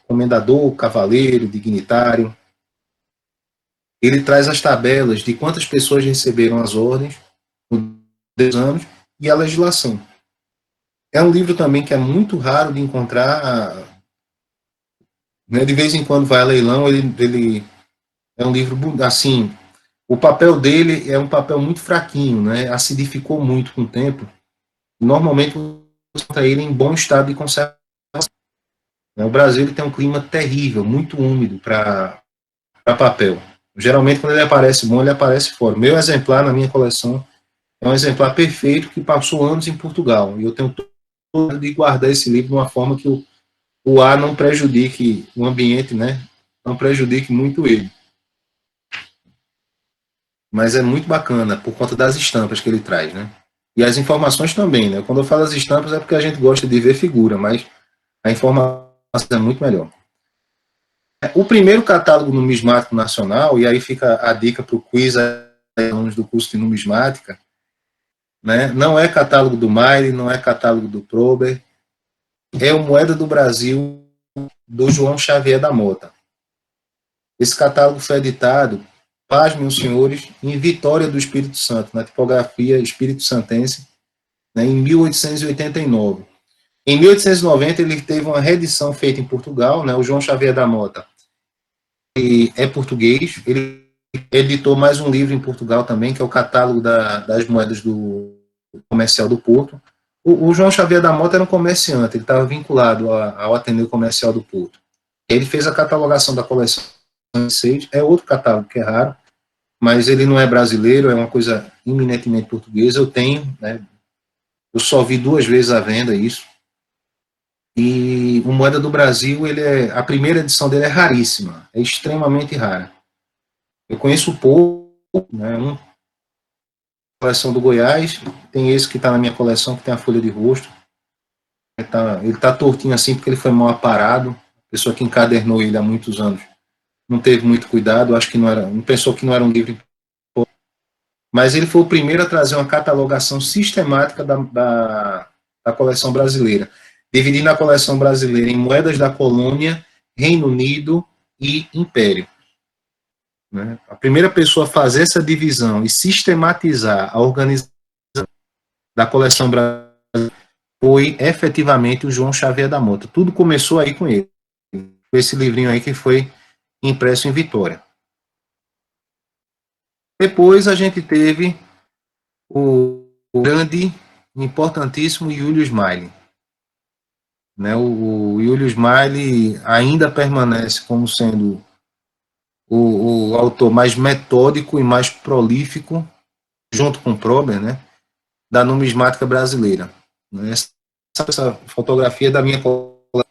comendador, cavaleiro, dignitário. Ele traz as tabelas de quantas pessoas receberam as ordens nos 10 anos e a legislação. É um livro também que é muito raro de encontrar, né, de vez em quando vai a leilão, ele é um livro, assim, o papel dele é um papel muito fraquinho, né, acidificou muito com o tempo, normalmente você encontra ele em bom estado de conservação. O Brasil ele tem um clima terrível, muito úmido para papel. Geralmente, quando ele aparece bom, ele aparece fora. Meu exemplar, na minha coleção, é um exemplar perfeito que passou anos em Portugal. E eu tenho todo de guardar esse livro de uma forma que o ar não prejudique o ambiente, né? Não prejudique muito ele. Mas é muito bacana, por conta das estampas que ele traz, né? E as informações também, né? Quando eu falo as estampas é porque a gente gosta de ver figura, mas a informação é muito melhor. O primeiro catálogo numismático nacional, e aí fica a dica para o quiz alunos do curso de numismática, né? Não é catálogo do Maire, não é catálogo do Prober, é o Moeda do Brasil, do João Xavier da Mota. Esse catálogo foi editado, pasmem os senhores, em Vitória do Espírito Santo, na tipografia Espírito Santense, né, em 1889. Em 1890, ele teve uma reedição feita em Portugal, né, o João Xavier da Mota é português, ele editou mais um livro em Portugal também, que é o catálogo das moedas do comercial do Porto. O João Xavier da Mota era um comerciante, ele estava vinculado ao Ateneu Comercial do Porto. Ele fez a catalogação da coleção 6, é outro catálogo que é raro, mas ele não é brasileiro, é uma coisa eminentemente portuguesa, eu tenho, né, eu só vi 2 vezes à venda isso. E o Moeda do Brasil, a primeira edição dele é raríssima, é extremamente rara. Eu conheço pouco, né, coleção do Goiás, tem esse que está na minha coleção, que tem a folha de rosto. Ele tá tortinho assim porque ele foi mal aparado, a pessoa que encadernou ele há muitos anos não teve muito cuidado, acho que não pensou que não era um livro, mas ele foi o primeiro a trazer uma catalogação sistemática da coleção brasileira, dividindo a coleção brasileira em moedas da colônia, Reino Unido e Império. Né? A primeira pessoa a fazer essa divisão e sistematizar a organização da coleção brasileira foi efetivamente o João Xavier da Mota. Tudo começou aí com ele, com esse livrinho aí que foi impresso em Vitória. Depois a gente teve o grande, importantíssimo Júlio Smiley. Né, o Júlio Smiley ainda permanece como sendo o autor mais metódico e mais prolífico, junto com o Prober, né, da numismática brasileira. Né, essa fotografia é da minha coleção,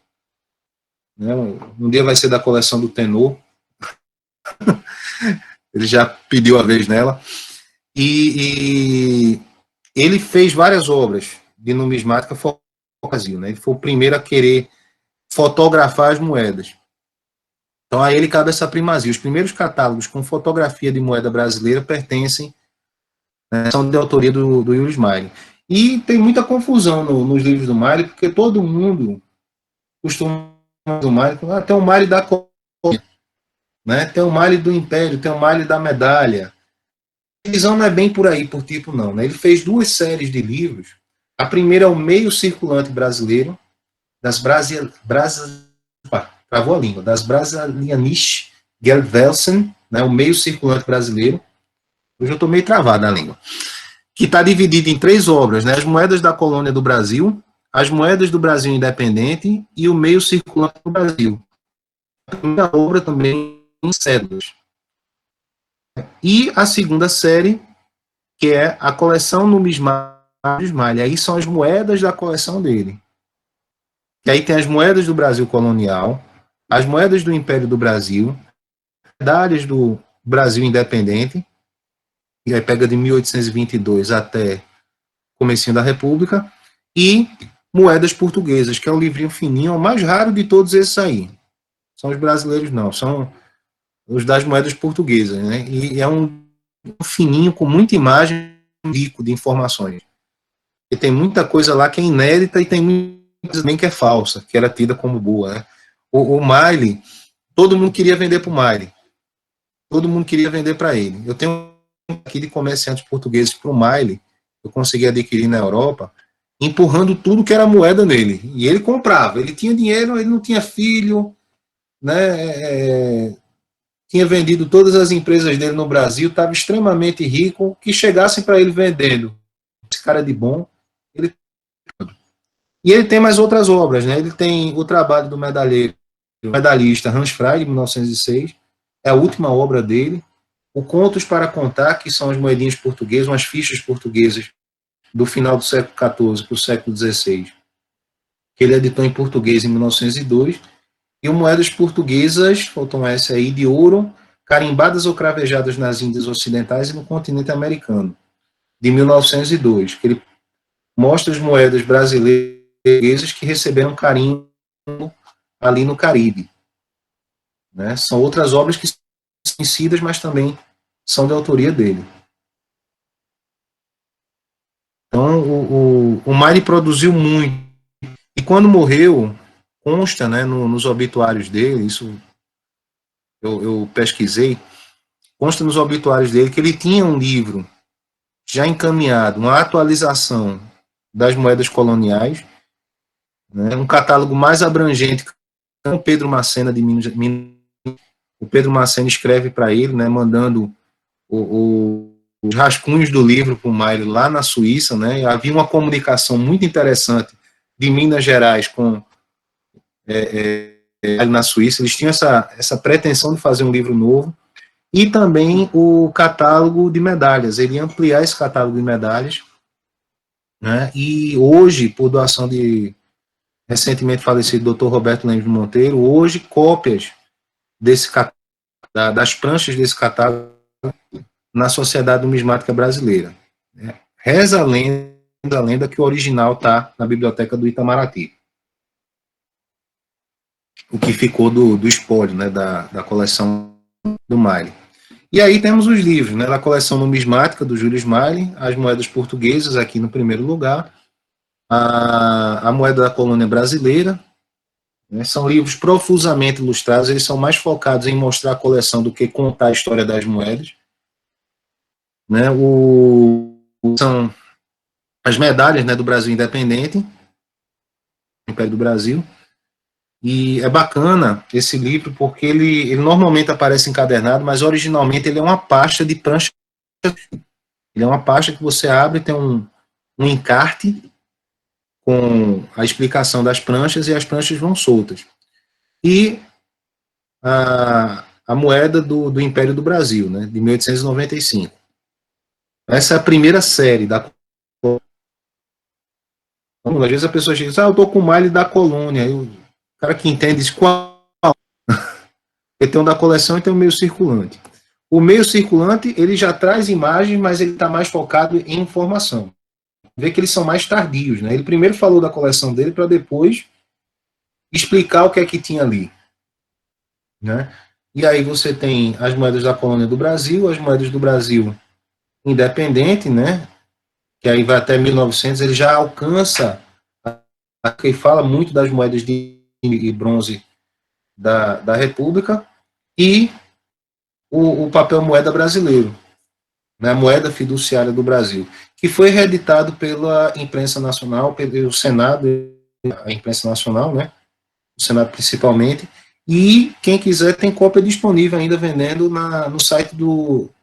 né, um dia vai ser da coleção do Tenor, ele já pediu a vez nela, e ele fez várias obras de numismática fora do Brasil, né, ele foi o primeiro a querer fotografar as moedas. Então, a ele cabe essa primazia. Os primeiros catálogos com fotografia de moeda brasileira pertencem, né, são de autoria do Júlio Smiley. E tem muita confusão nos livros do Smiley, porque todo mundo costuma do Smiley, tem o Smiley da colônia, né, tem o Smiley do Império, tem o Smiley da medalha. A divisão não é bem por aí, por tipo não. Né? Ele fez 2 séries de livros. A primeira é o Meio Circulante Brasileiro, das travou a língua, das Brasilianische Geldwälzen, né, o meio circulante brasileiro. Hoje eu estou meio travado na língua. Que está dividido em 3 obras, né, as moedas da colônia do Brasil, as moedas do Brasil independente e o meio circulante do Brasil. A primeira obra também em cédulas. E a segunda série, que é a coleção numismática do Smiley. Aí são as moedas da coleção dele. E aí tem as moedas do Brasil colonial, as moedas do Império do Brasil, medalhas do Brasil independente, e aí pega de 1822 até comecinho da República, e Moedas Portuguesas, que é um livrinho fininho, é o mais raro de todos esses aí. São os brasileiros, não, são os das moedas portuguesas, né? E é um fininho com muita imagem, rico de informações. E tem muita coisa lá que é inédita e tem muita coisa também que é falsa, que era tida como boa, né? O Miley, todo mundo queria vender para o Miley. Todo mundo queria vender para ele. Eu tenho aqui de comerciantes portugueses para o Miley, eu consegui adquirir na Europa, empurrando tudo que era moeda nele. E ele comprava. Ele tinha dinheiro, ele não tinha filho, né? Tinha vendido todas as empresas dele no Brasil, estava extremamente rico, que chegassem para ele vendendo. Esse cara de bom, ele... E ele tem mais outras obras, né? Ele tem o trabalho do medalhista Hans Frey, de 1906, é a última obra dele. O Contos para Contar, que são as moedinhas portuguesas, umas fichas portuguesas do final do século XIV para o século XVI, que ele editou em português em 1902, e o Moedas Portuguesas, faltam essa aí, de ouro, carimbadas ou cravejadas nas Índias Ocidentais e no continente americano, de 1902, que ele mostra as moedas brasileiras que receberam carinho ali no Caribe. Né? São outras obras que são conhecidas, mas também são de autoria dele. Então, o Miley produziu muito. E quando morreu, consta, né, nos obituários dele, isso eu pesquisei, consta nos obituários dele que ele tinha um livro já encaminhado, uma atualização das moedas coloniais, né, um catálogo mais abrangente que o Pedro Macena de Minas. O Pedro Macena escreve para ele, né, mandando os rascunhos do livro para o Miley lá na Suíça, né, e havia uma comunicação muito interessante de Minas Gerais com na Suíça. Eles tinham essa pretensão de fazer um livro novo, e também o catálogo de medalhas, ele ia ampliar esse catálogo de medalhas, né, e hoje, por doação de recentemente falecido Dr. Roberto Lemos Monteiro, hoje cópias desse catálogo, das pranchas desse catálogo na Sociedade Numismática Brasileira. Reza a lenda que o original está na biblioteca do Itamaraty. O que ficou do espólio, né, da coleção do Miley. E aí temos os livros, né, da coleção numismática do Júlio Miley, as moedas portuguesas aqui no primeiro lugar, a moeda da colônia brasileira, né, são livros profusamente ilustrados, eles são mais focados em mostrar a coleção do que contar a história das moedas. Né, são as medalhas, né, do Brasil Independente, Império do Brasil, e é bacana esse livro porque ele normalmente aparece encadernado, mas originalmente ele é uma pasta de prancha. Ele é uma pasta que você abre, tem um encarte com a explicação das pranchas, e as pranchas vão soltas. E a moeda do Império do Brasil, né, de 1895. Essa é a primeira série da... Às vezes a pessoa chega e diz, eu estou com o Miley da colônia. O cara que entende diz, qual? Ele tem um da coleção e tem um meio circulante. O meio circulante, ele já traz imagem, mas ele está mais focado em informação. Vê que eles são mais tardios, né? Ele primeiro falou da coleção dele para depois explicar o que é que tinha ali, né? E aí você tem as moedas da colônia do Brasil, as moedas do Brasil independente, né? Que aí vai até 1900, ele já alcança, que fala muito das moedas de bronze da República, e o papel moeda brasileiro, né, a moeda fiduciária do Brasil, que foi reeditado pela imprensa nacional, pelo Senado, a imprensa nacional, né, o Senado principalmente, e quem quiser tem cópia disponível ainda vendendo no site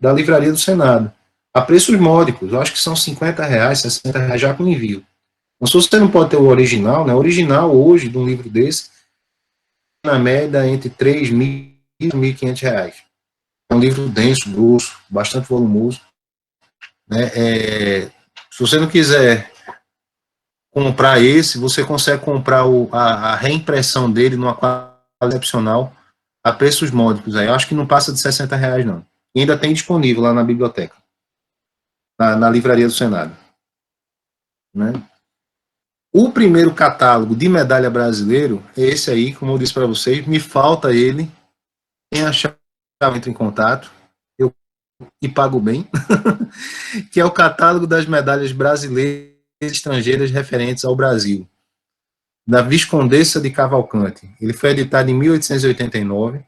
da Livraria do Senado, a preços módicos, eu acho que são R$50, R$60 já com envio. Então, se você não pode ter o original, né, o original hoje de um livro desse, na média entre R$3.000 e R$1.500. É um livro denso, grosso, bastante volumoso. Né? Se você não quiser comprar esse, você consegue comprar a reimpressão dele numa qualidade excepcional a preços módicos. Aí. Eu acho que não passa de R$60, não. E ainda tem disponível lá na biblioteca, na Livraria do Senado. né? O primeiro catálogo de medalha brasileiro é esse aí, como eu disse para vocês, me falta ele. Quem achar, entre em contato, eu e pago bem, que é o catálogo das medalhas brasileiras e estrangeiras referentes ao Brasil, da Viscondessa de Cavalcante. Ele foi editado em 1889.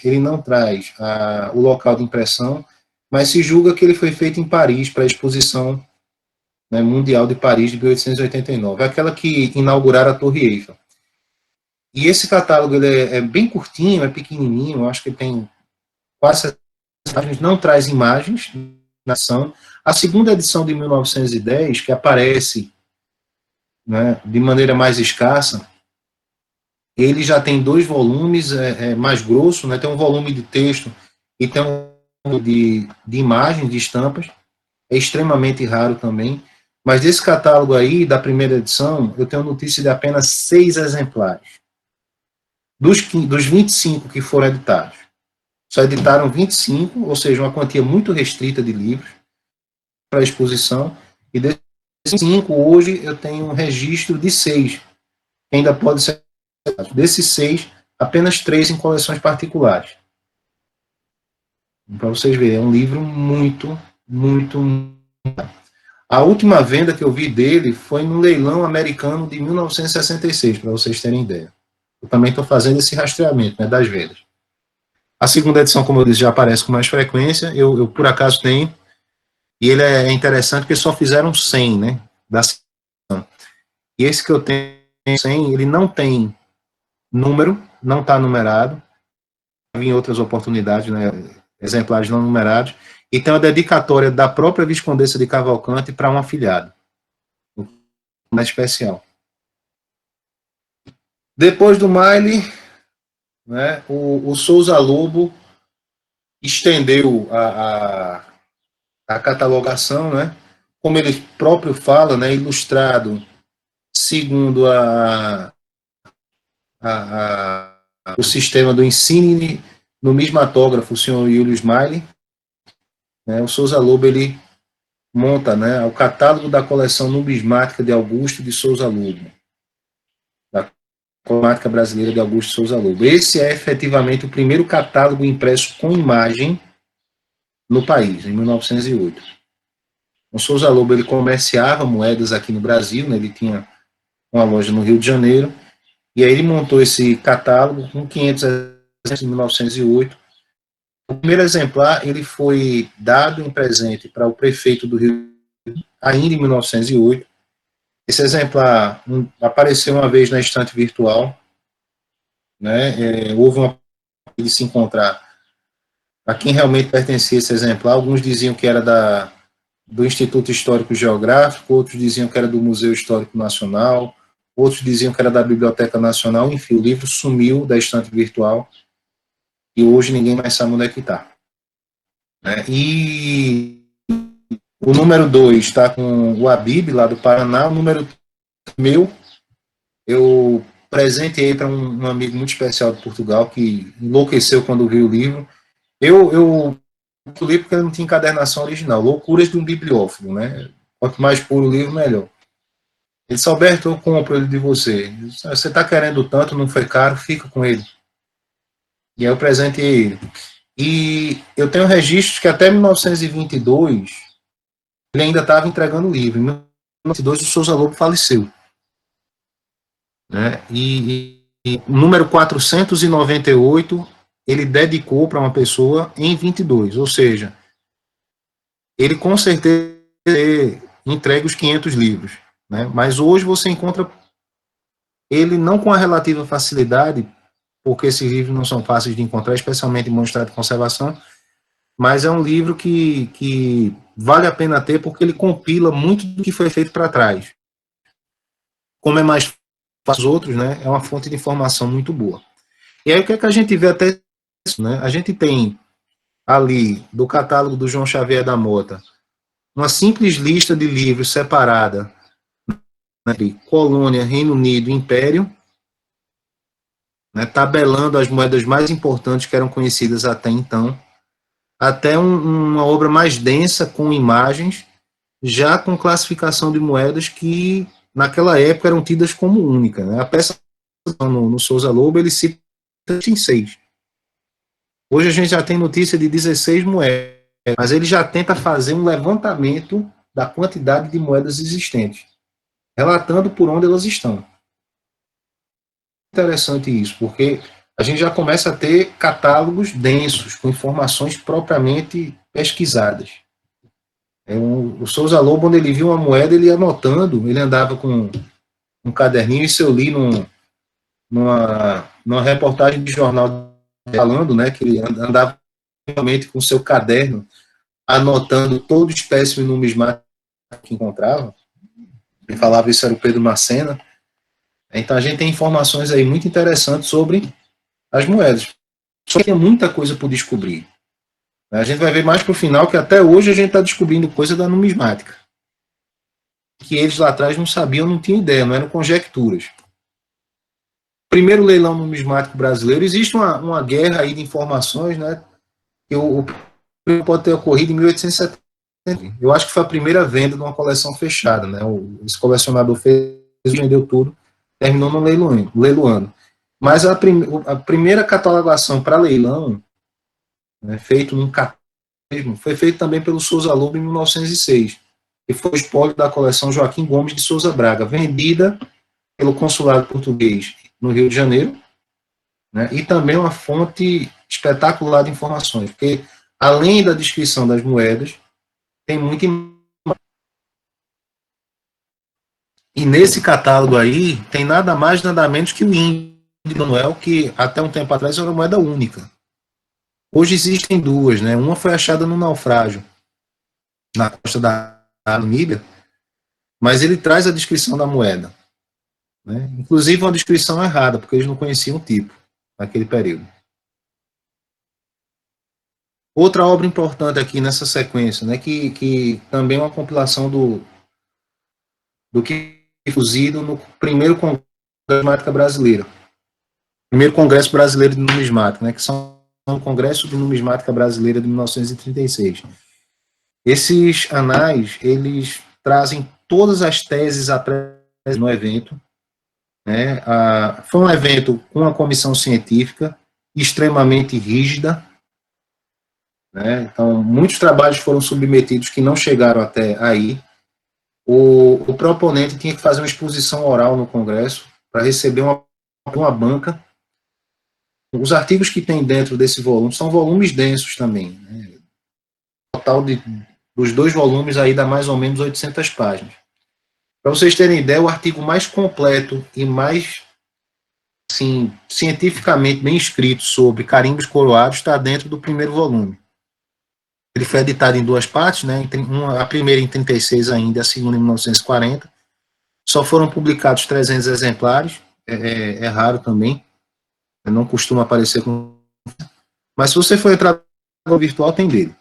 Ele não traz o local de impressão, mas se julga que ele foi feito em Paris para a exposição, né, mundial de Paris de 1889, aquela que inauguraram a Torre Eiffel. E esse catálogo ele é bem curtinho, é pequenininho, eu acho que ele tem quase imagens, não traz imagens na ação. A segunda edição de 1910, que aparece, né, de maneira mais escassa, ele já tem 2 volumes, mais grosso, né, tem um volume de texto e tem um de imagens, de estampas, é extremamente raro também, mas desse catálogo aí, da primeira edição, eu tenho notícia de apenas 6 exemplares, dos 25 que foram editados. Só editaram 25, ou seja, uma quantia muito restrita de livros para exposição, e desses 5, hoje, eu tenho um registro de 6, que ainda pode ser. Desses 6, apenas 3 em coleções particulares. Para vocês verem, é um livro muito, muito. A última venda que eu vi dele foi no leilão americano de 1966, para vocês terem ideia. Eu também estou fazendo esse rastreamento, né, das vendas. A segunda edição, como eu disse, já aparece com mais frequência. Eu por acaso tenho. E ele é interessante porque só fizeram 100, né, da edição. E esse que eu tenho, 100, ele não tem número, não está numerado. Em outras oportunidades, né, exemplares não numerados. E tem uma dedicatória da própria Viscondessa de Cavalcante para um afilhado. Uma especial. Depois do Miley, né, o Souza Lobo estendeu a catalogação, né, como ele próprio fala, né, ilustrado segundo o sistema do ensino numismatógrafo, o senhor Júlio Smiley, né, o Souza Lobo, ele monta, né, o catálogo da coleção numismática de Augusto de Souza Lobo, da numismática brasileira de Augusto de Souza Lobo. Esse é efetivamente o primeiro catálogo impresso com imagem no país, em 1908. O Souza Lobo, ele comerciava moedas aqui no Brasil, né, ele tinha uma loja no Rio de Janeiro, e aí ele montou esse catálogo com 500 exemplares em 1908. O primeiro exemplar, ele foi dado em presente para o prefeito do Rio, ainda em 1908. Esse exemplar apareceu uma vez na estante virtual, né? Houve uma de se encontrar a quem realmente pertencia esse exemplar. Alguns diziam que era do Instituto Histórico Geográfico, outros diziam que era do Museu Histórico Nacional, outros diziam que era da Biblioteca Nacional. Enfim, o livro sumiu da estante virtual e hoje ninguém mais sabe onde é que está. Né? E o número 2 está com o Habib, lá do Paraná. O número meu, eu presenteei para um amigo muito especial de Portugal, que enlouqueceu quando viu o livro. Eu li porque ele não tinha encadernação original. Loucuras de um bibliófilo, né? Quanto mais puro o livro, melhor. Ele disse: Alberto, eu compro ele de você. Você está querendo tanto, não foi caro, fica com ele. E aí eu presenteei ele. E eu tenho registros que até 1922 ele ainda estava entregando o livro. Em 1922 o Souza Lobo faleceu. Né? E o número 498 ele dedicou para uma pessoa em 22, ou seja, ele com certeza entrega os 500 livros, né? Mas hoje você encontra ele não com a relativa facilidade, porque esses livros não são fáceis de encontrar, especialmente em bom estado de conservação, mas é um livro que vale a pena ter porque ele compila muito do que foi feito para trás. Como é mais fácil os outros, né? É uma fonte de informação muito boa. E aí o que é que a gente vê até isso, né? A gente tem ali, do catálogo do João Xavier da Mota, uma simples lista de livros separada, né, entre Colônia, Reino Unido e Império, né, tabelando as moedas mais importantes que eram conhecidas até então, até uma obra mais densa, com imagens, já com classificação de moedas que naquela época eram tidas como única, né? A peça no Souza Lobo, ele cita em 6. Hoje a gente já tem notícia de 16 moedas, mas ele já tenta fazer um levantamento da quantidade de moedas existentes, relatando por onde elas estão. Interessante isso, porque a gente já começa a ter catálogos densos, com informações propriamente pesquisadas. O Souza Lobo, quando ele viu uma moeda, ele ia anotando, ele andava com um caderninho, isso eu li numa reportagem de jornal falando, né, que ele andava realmente com seu caderno, anotando todo espécime numismático que encontrava. Ele falava isso era o Pedro Macena. Então a gente tem informações aí muito interessantes sobre as moedas. Só que tem muita coisa por descobrir. A gente vai ver mais para o final que até hoje a gente está descobrindo coisa da numismática. Que eles lá atrás não sabiam, não tinham ideia, não eram conjecturas. Primeiro leilão numismático brasileiro, existe uma guerra aí de informações, né? Que o pode ter ocorrido em 1870. Eu acho que foi a primeira venda de uma coleção fechada, né? Esse colecionador fez, vendeu tudo, terminou no leiloando. Mas a primeira catalogação para leilão, né, feito num catalogo, foi feito também pelo Souza Lobo em 1906, que foi o espólio da coleção Joaquim Gomes de Souza Braga, vendida pelo consulado português no Rio de Janeiro, né, e também uma fonte espetacular de informações, porque além da descrição das moedas, tem muita. E nesse catálogo aí, tem nada mais, nada menos que o índio de Manuel, que até um tempo atrás era uma moeda única. Hoje existem duas, né? Uma foi achada no naufrágio, na costa da Namíbia, mas ele traz a descrição da moeda, né? Inclusive uma descrição errada, porque eles não conheciam o tipo naquele período. Outra obra importante aqui nessa sequência, né, que também é uma compilação do que foi produzido no primeiro Congresso de Numismática Brasileira. Primeiro Congresso Brasileiro de Numismática, né, que são o Congresso de Numismática Brasileira de 1936. Esses anais, eles trazem todas as teses apresentadas no evento, né? Foi um evento com uma comissão científica extremamente rígida, né? Então, muitos trabalhos foram submetidos que não chegaram até aí. O proponente tinha que fazer uma exposição oral no Congresso para receber uma banca. Os artigos que tem dentro desse volume são volumes densos também, né? O total dos 2 volumes aí dá mais ou menos 800 páginas. Para vocês terem ideia, o artigo mais completo e mais assim, cientificamente bem escrito sobre carimbos coroados está dentro do primeiro volume. Ele foi editado em 2 partes, né? A primeira em 36 ainda, a segunda em 1940. Só foram publicados 300 exemplares, é raro também, não costuma aparecer com... Mas se você for entrar no virtual, tem dele.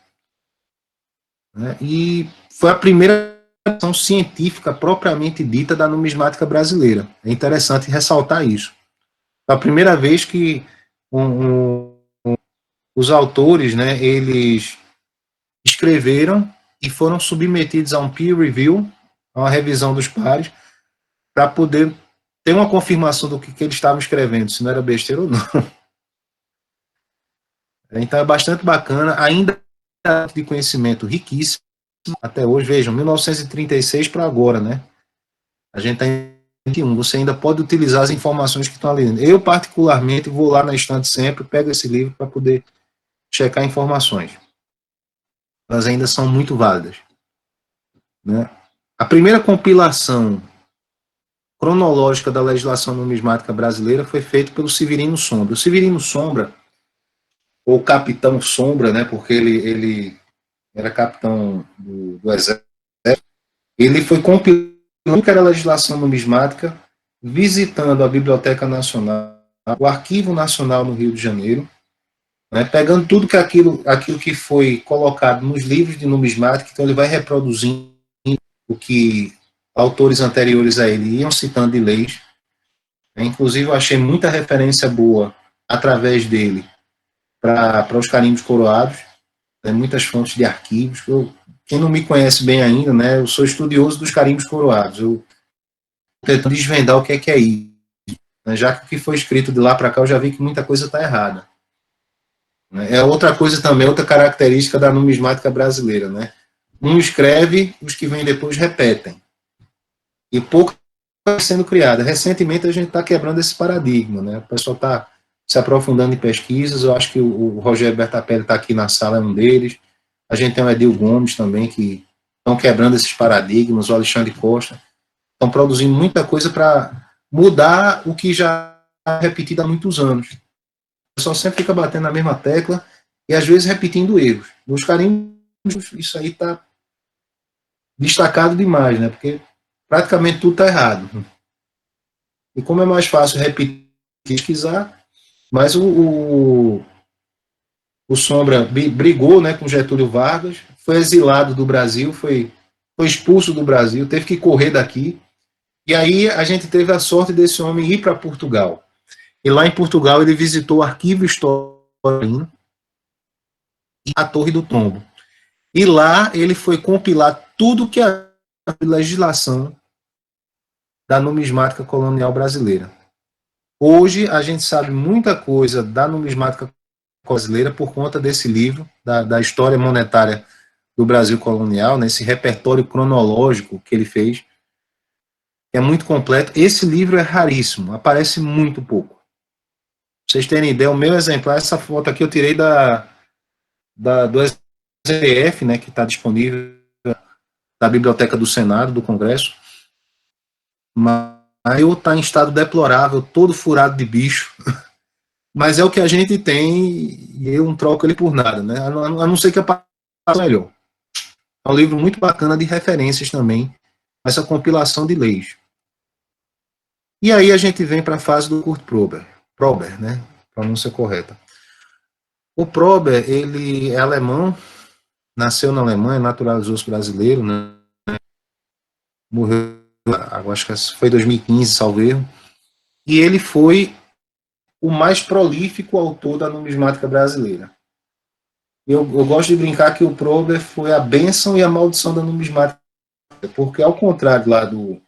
Né? E foi a primeira ação científica propriamente dita da numismática brasileira. É interessante ressaltar isso. Foi a primeira vez que os autores, né, eles escreveram e foram submetidos a um peer review, a uma revisão dos pares, para poder ter uma confirmação do que eles estavam escrevendo, se não era besteira ou não. Então é bastante bacana, ainda de conhecimento riquíssimo, até hoje, vejam, 1936 para agora, né? A gente está em 21, você ainda pode utilizar as informações que estão ali dentro. Eu, particularmente, vou lá na estante sempre, pego esse livro para poder checar informações. Elas ainda são muito válidas. Né? A primeira compilação cronológica da legislação numismática brasileira foi feita pelo Severino Sombra. O Severino Sombra, ou Capitão Sombra, né, porque ele era capitão do Exército, ele foi compilando que era a legislação numismática, visitando a Biblioteca Nacional, o Arquivo Nacional no Rio de Janeiro, né, pegando tudo que aquilo que foi colocado nos livros de numismática, então ele vai reproduzindo o que autores anteriores a ele iam citando de leis. Inclusive, eu achei muita referência boa através dele para os carimbos coroados, muitas fontes de arquivos, que eu quem não me conhece bem ainda, né, eu sou estudioso dos carimbos coroados. Eu tento desvendar o que é isso. Né, já que o que foi escrito de lá para cá, eu já vi que muita coisa está errada. Né. É outra coisa também, outra característica da numismática brasileira. Né? Um escreve, os que vêm depois repetem. E pouco está sendo criada. Recentemente a gente está quebrando esse paradigma. Né? O pessoal está se aprofundando em pesquisas. Eu acho que o Rogério Bertapelli está aqui na sala, é um deles. A gente tem o Edil Gomes também, que estão quebrando esses paradigmas, o Alexandre Costa. Estão produzindo muita coisa para mudar o que já é repetido há muitos anos. O pessoal sempre fica batendo na mesma tecla e às vezes repetindo erros. Nos carimbos, isso aí está destacado demais, né? Porque praticamente tudo está errado. E como é mais fácil repetir, pesquisar, mas o Sombra brigou, né, com Getúlio Vargas, foi exilado do Brasil, foi expulso do Brasil, teve que correr daqui. E aí a gente teve a sorte desse homem ir para Portugal. E lá em Portugal ele visitou o Arquivo Histórico e a Torre do Tombo. E lá ele foi compilar tudo que a legislação da numismática colonial brasileira. Hoje a gente sabe muita coisa da numismática brasileira por conta desse livro, da história monetária do Brasil colonial, nesse repertório cronológico que ele fez, é muito completo. Esse livro é raríssimo, aparece muito pouco. Pra vocês terem ideia, o meu exemplar, essa foto aqui eu tirei do STF, né, que está disponível da Biblioteca do Senado, do Congresso, mas eu está em estado deplorável, todo furado de bicho, mas é o que a gente tem e eu não troco ele por nada, né, a não ser que a passe melhor. É um livro muito bacana de referências também, essa compilação de leis. E aí a gente vem para a fase do Kurt Prober, né? Pronúncia correta. O Prober, ele é alemão, nasceu na Alemanha, naturalizou-se brasileiro, né? Morreu, acho que foi 2015, salvo erro. E ele foi o mais prolífico autor da numismática brasileira. Eu gosto de brincar que o Prober foi a bênção e a maldição da numismática, porque ao contrário lá dos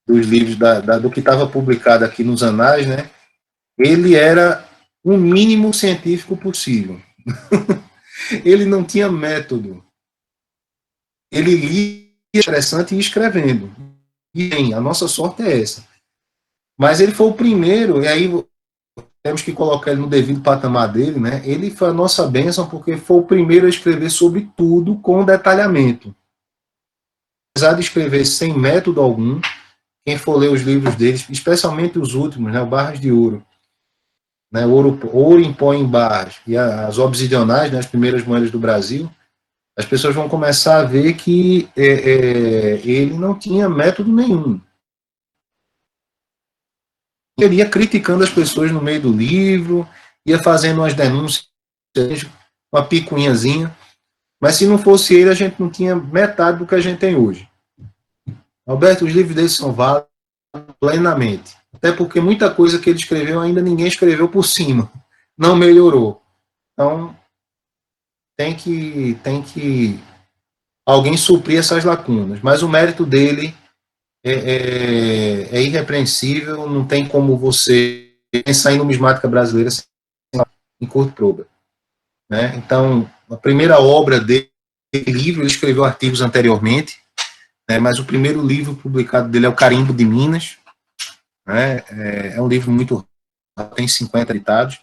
livros do que estava publicado aqui nos anais, né? Ele era o mínimo científico possível. Ele não tinha método. Ele lia interessante e ia escrevendo. E bem, a nossa sorte é essa. Mas ele foi o primeiro, e aí temos que colocar ele no devido patamar dele, né? Ele foi a nossa bênção porque foi o primeiro a escrever sobre tudo com detalhamento. Apesar de escrever sem método algum, quem for ler os livros deles, especialmente os últimos, né, o Barras de Ouro, né, ouro em pó em barras, e as obsidionais, né, as primeiras moedas do Brasil, as pessoas vão começar a ver que ele não tinha método nenhum. Ele ia criticando as pessoas no meio do livro, ia fazendo umas denúncias, uma picuinhazinha, mas se não fosse ele, a gente não tinha metade do que a gente tem hoje. Alberto, os livros dele são válidos plenamente. Até porque muita coisa que ele escreveu ainda ninguém escreveu por cima. Não melhorou. Então, tem que alguém suprir essas lacunas. Mas o mérito dele é irrepreensível, não tem como você pensar em numismática brasileira sem em Kurt Prober. Né? Então, a primeira obra dele, livro, ele escreveu artigos anteriormente, né, mas o primeiro livro publicado dele é o Carimbo de Minas. Né? É um livro muito rápido, tem 50 editados.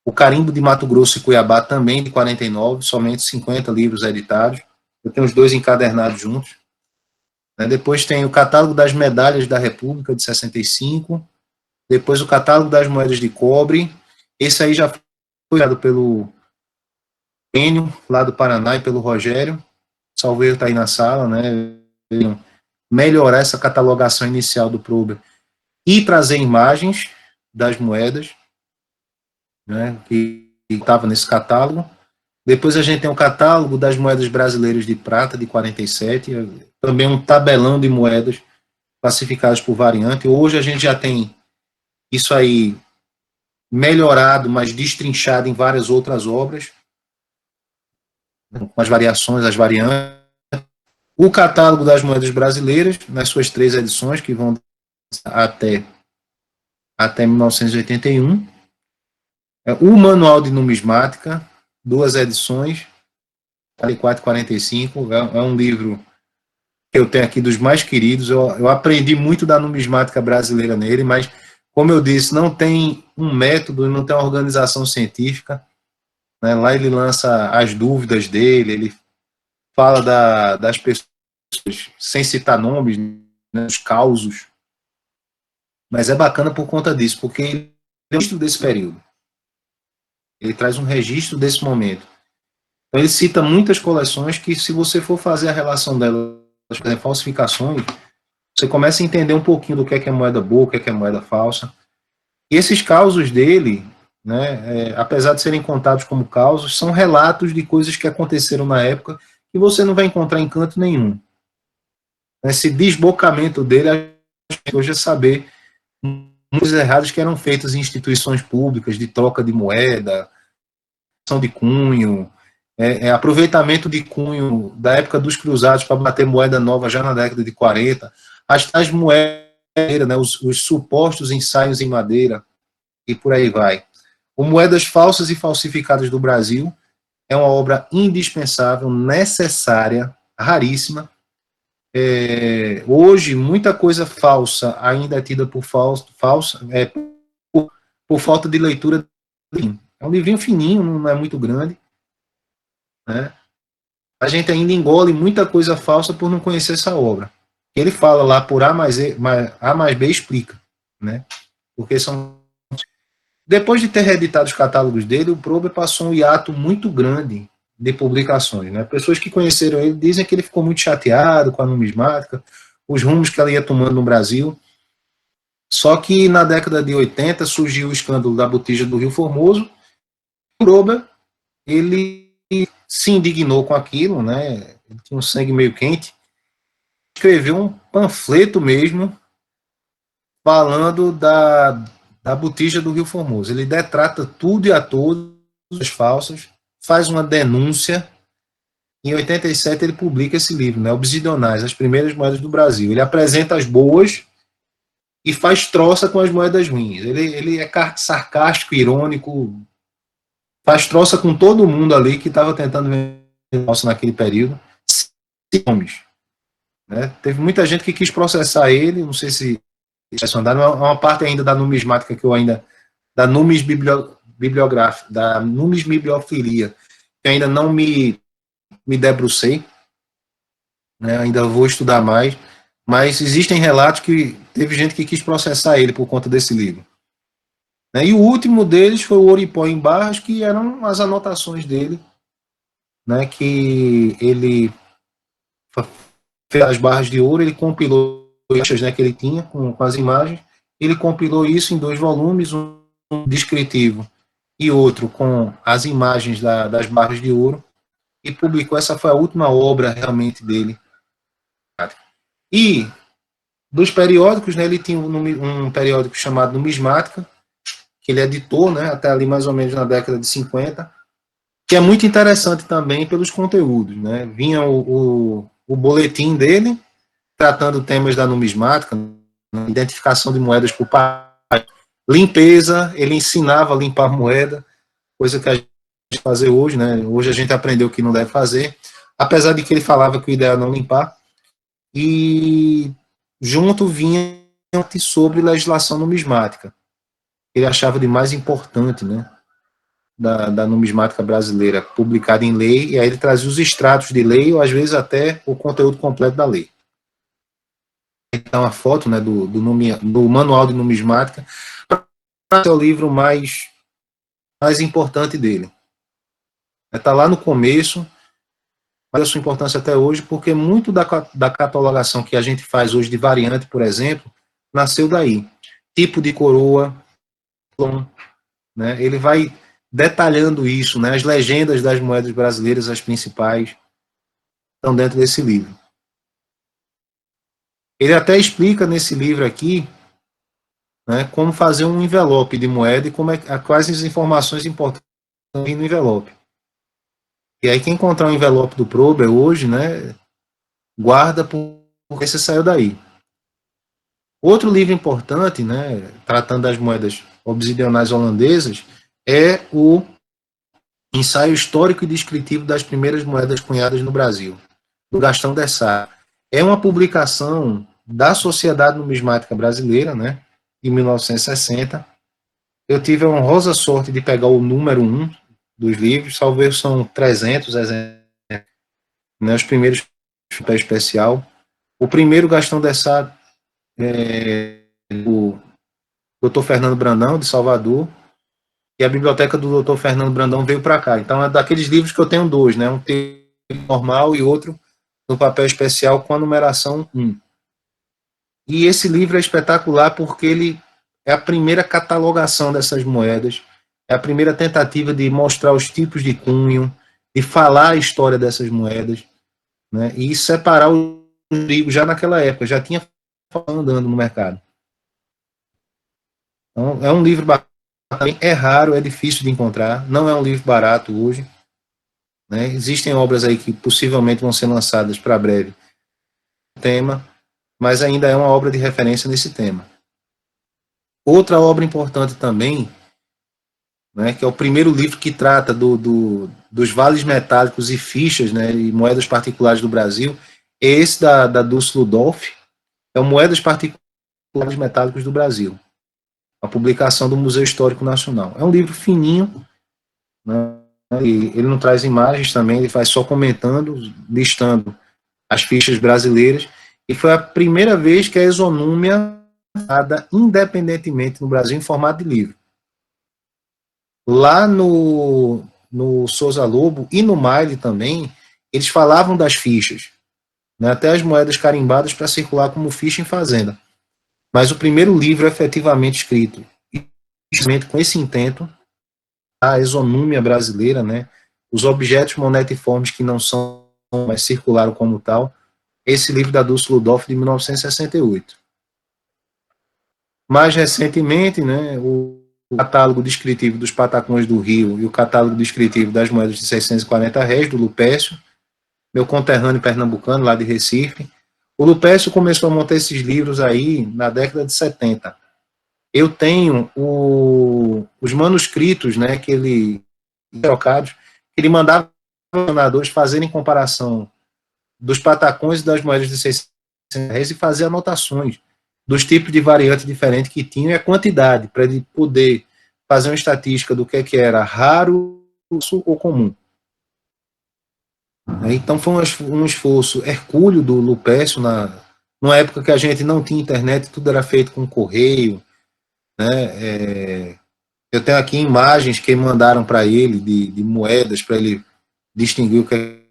O Carimbo de Mato Grosso e Cuiabá também de 49, somente 50 livros editados. Eu tenho os dois encadernados juntos. Depois tem o Catálogo das Medalhas da República, de 65. Depois o Catálogo das Moedas de Cobre. Esse aí já foi criado pelo Enio, lá do Paraná, e pelo Rogério. Salveiro está aí na sala, né? Melhorar essa catalogação inicial do Prober e trazer imagens das moedas, né, que estava nesse catálogo. Depois a gente tem o catálogo das moedas brasileiras de prata, de 47, também um tabelão de moedas classificadas por variante. Hoje a gente já tem isso aí melhorado, mas destrinchado em várias outras obras. com as variações, as variantes. O catálogo das moedas brasileiras, nas suas 3 edições, que vão até 1981. O Manual de Numismática, 2 edições, 44 e 45. É um livro que eu tenho aqui dos mais queridos. Eu aprendi muito da numismática brasileira nele, mas, como eu disse, não tem um método, não tem uma organização científica. Né? Lá ele lança as dúvidas dele, ele fala das pessoas, sem citar nomes, né, os causos. Mas é bacana por conta disso, porque ele é um registro desse período. Ele traz um registro desse momento. Então, ele cita muitas coleções que, se você for fazer a relação delas, por exemplo, falsificações, você começa a entender um pouquinho do que é moeda boa, o que é moeda falsa. E esses causos dele, né, apesar de serem contados como causos, são relatos de coisas que aconteceram na época que você não vai encontrar em canto nenhum. Esse desbocamento dele, a gente hoje é saber muitos errados que eram feitos em instituições públicas, de troca de moeda, de cunho, aproveitamento de cunho da época dos cruzados para bater moeda nova já na década de 40, as moedas, né, os supostos ensaios em madeira, e por aí vai. O Moedas Falsas e Falsificadas do Brasil é uma obra indispensável, necessária, raríssima. Hoje, muita coisa falsa ainda é tida por por falta de leitura. É um livrinho fininho, não é muito grande. Né? A gente ainda engole muita coisa falsa por não conhecer essa obra. Ele fala lá por A mais B explica. Né? Porque são... Depois de ter reeditado os catálogos dele, o Prober passou um hiato muito grande de publicações. Né? Pessoas que conheceram ele dizem que ele ficou muito chateado com a numismática, os rumos que ela ia tomando no Brasil. Só que na década de 80 surgiu o escândalo da botija do Rio Formoso. O Prober, ele se indignou com aquilo, né? Ele tinha um sangue meio quente, escreveu um panfleto mesmo falando da botija do Rio Formoso. Ele detrata tudo e a todos as falsas, faz uma denúncia. Em 87 ele publica esse livro, né, Obsidionais, as primeiras moedas do Brasil. Ele apresenta as boas e faz troça com as moedas ruins. Ele é sarcástico, irônico, faz troça com todo mundo ali que estava tentando vender falsa naquele período. Nomes. Né? Teve muita gente que quis processar ele, não sei se é uma parte ainda da numismática que eu ainda, da numisbibliofilia, que ainda não me debrucei, né? Ainda vou estudar mais, mas existem relatos que teve gente que quis processar ele por conta desse livro. Né? E o último deles foi o Ouro em Pó em Barras, que eram as anotações dele, né? Que ele fez as barras de ouro, ele compilou as, né, que ele tinha com as imagens, ele compilou isso em 2 volumes, um descritivo e outro com as imagens das barras de ouro, e publicou. Essa foi a última obra realmente dele. E dos periódicos, né, ele tinha um periódico chamado Numismática, que ele editou, né, até ali mais ou menos na década de 50, que é muito interessante também pelos conteúdos. Né? Vinha o boletim dele, tratando temas da numismática, identificação de moedas por país, limpeza, ele ensinava a limpar moeda, coisa que a gente pode fazer hoje, né? Hoje a gente aprendeu que não deve fazer, apesar de que ele falava que o ideal é não limpar. E junto vinha sobre legislação numismática. Ele achava de mais importante, né, da numismática brasileira, publicada em lei, e aí ele trazia os extratos de lei, ou às vezes até o conteúdo completo da lei. Então, a foto, né, do Manual de Numismática, é o livro mais importante dele. Está lá no começo, mas a sua importância até hoje, porque muito da catalogação que a gente faz hoje de variante, por exemplo, nasceu daí. Tipo de coroa, né, ele vai detalhando isso, né, as legendas das moedas brasileiras, as principais, estão dentro desse livro. Ele até explica nesse livro aqui, né, como fazer um envelope de moeda e quais as informações importantes no envelope. E aí quem encontrar um envelope do Prober hoje, né, guarda porque você saiu daí. Outro livro importante, né, tratando das moedas obsidianais holandesas, é o Ensaio Histórico e Descritivo das Primeiras Moedas Cunhadas no Brasil, do Gastão Dessart. É uma publicação da Sociedade Numismática Brasileira, né, em 1960. Eu tive a honrosa sorte de pegar o número 1 dos livros, talvez são 300 exemplares, né, os primeiros papel especial. O primeiro Gastão Dessart é o Dr. Fernando Brandão, de Salvador, e a biblioteca do Dr. Fernando Brandão veio para cá. Então, é daqueles livros que eu tenho dois, né? Um normal e outro no papel especial com a numeração 1. E esse livro é espetacular porque ele é a primeira catalogação dessas moedas, é a primeira tentativa de mostrar os tipos de cunho, de falar a história dessas moedas, né? E separar os trigos já naquela época, já tinha andando no mercado. Então, é um livro bacana, é raro, é difícil de encontrar, não é um livro barato hoje, né? Existem obras aí que possivelmente vão ser lançadas para breve, tema, mas ainda é uma obra de referência nesse tema. Outra obra importante também, né, que é o primeiro livro que trata dos vales metálicos e fichas, né, e moedas particulares do Brasil, é esse da Dulce Ludolph, é o Moedas Particulares Metálicos do Brasil, a publicação do Museu Histórico Nacional. É um livro fininho, né, e ele não traz imagens também, ele faz só comentando, listando as fichas brasileiras, e foi a primeira vez que a exonúmia dada independentemente no Brasil em formato de livro. Lá no Souza Lobo e no Maile também, eles falavam das fichas, né, até as moedas carimbadas para circular como ficha em fazenda. Mas o primeiro livro efetivamente escrito, com esse intento, a exonúmia brasileira, né, os objetos monetiformes que não são, mas circularam como tal, esse livro da Dulce Ludolph de 1968. Mais recentemente, né, o catálogo descritivo dos patacões do Rio e o catálogo descritivo das moedas de 640 réis, do Lupécio, meu conterrâneo pernambucano, lá de Recife. O Lupécio começou a montar esses livros aí na década de 70. Eu tenho os manuscritos, né, que ele trocados, ele mandava os fundadores fazerem comparação dos patacões e das moedas de 600 réis e fazer anotações dos tipos de variantes diferentes que tinham e a quantidade, para ele poder fazer uma estatística do que era raro ou comum. Então foi um esforço hercúleo do Lupécio, numa época que a gente não tinha internet, tudo era feito com correio, né? Eu tenho aqui imagens que mandaram para ele de moedas, para ele distinguir o que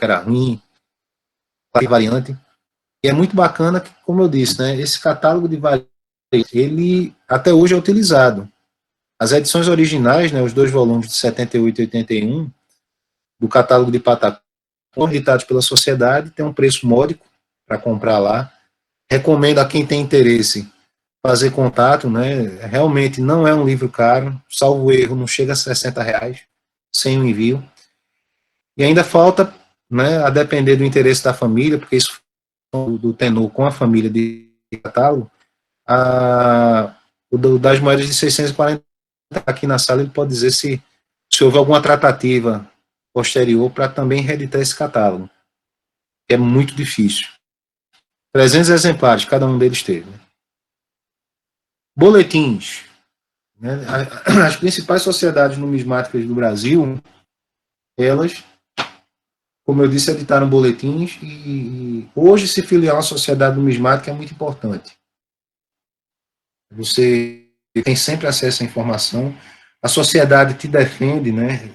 era ruim, a variante. E é muito bacana que, como eu disse, né, esse catálogo de variantes, ele até hoje é utilizado. As edições originais, né, os 2 volumes de 78 e 81, do catálogo de Patacão, editados pela sociedade, tem um preço módico para comprar lá. Recomendo a quem tem interesse fazer contato, né? Realmente não é um livro caro, salvo erro, não chega a 60 reais, sem o envio. E ainda falta, né, a depender do interesse da família, porque isso do tenor com a família de catálogo, das moedas de 640 aqui na sala, ele pode dizer se houve alguma tratativa posterior para também reeditar esse catálogo. É muito difícil. 300 exemplares, cada um deles teve. Boletins. Né? As principais sociedades numismáticas do Brasil, elas, como eu disse, editaram boletins e hoje se filiar a uma sociedade numismática é muito importante. Você tem sempre acesso à informação, a sociedade te defende, né,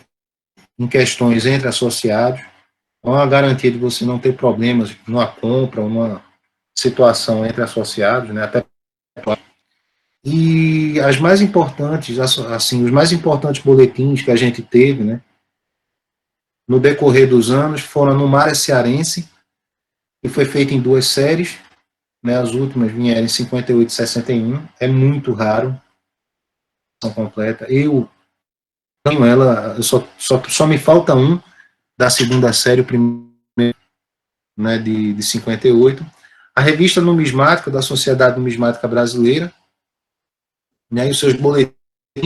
em questões entre associados, é uma garantia de você não ter problemas numa compra ou numa situação entre associados, né, até. E as mais importantes, assim, os mais importantes boletins que a gente teve, né, no decorrer dos anos, foram no Mara Cearense, que foi feito em 2 séries, né, as últimas vieram em 58 e 61, é muito raro, completa. Eu tenho ela, só me falta um, da segunda série, o primeiro, né, de 58. A revista numismática da Sociedade Numismática Brasileira, né, e os seus boletins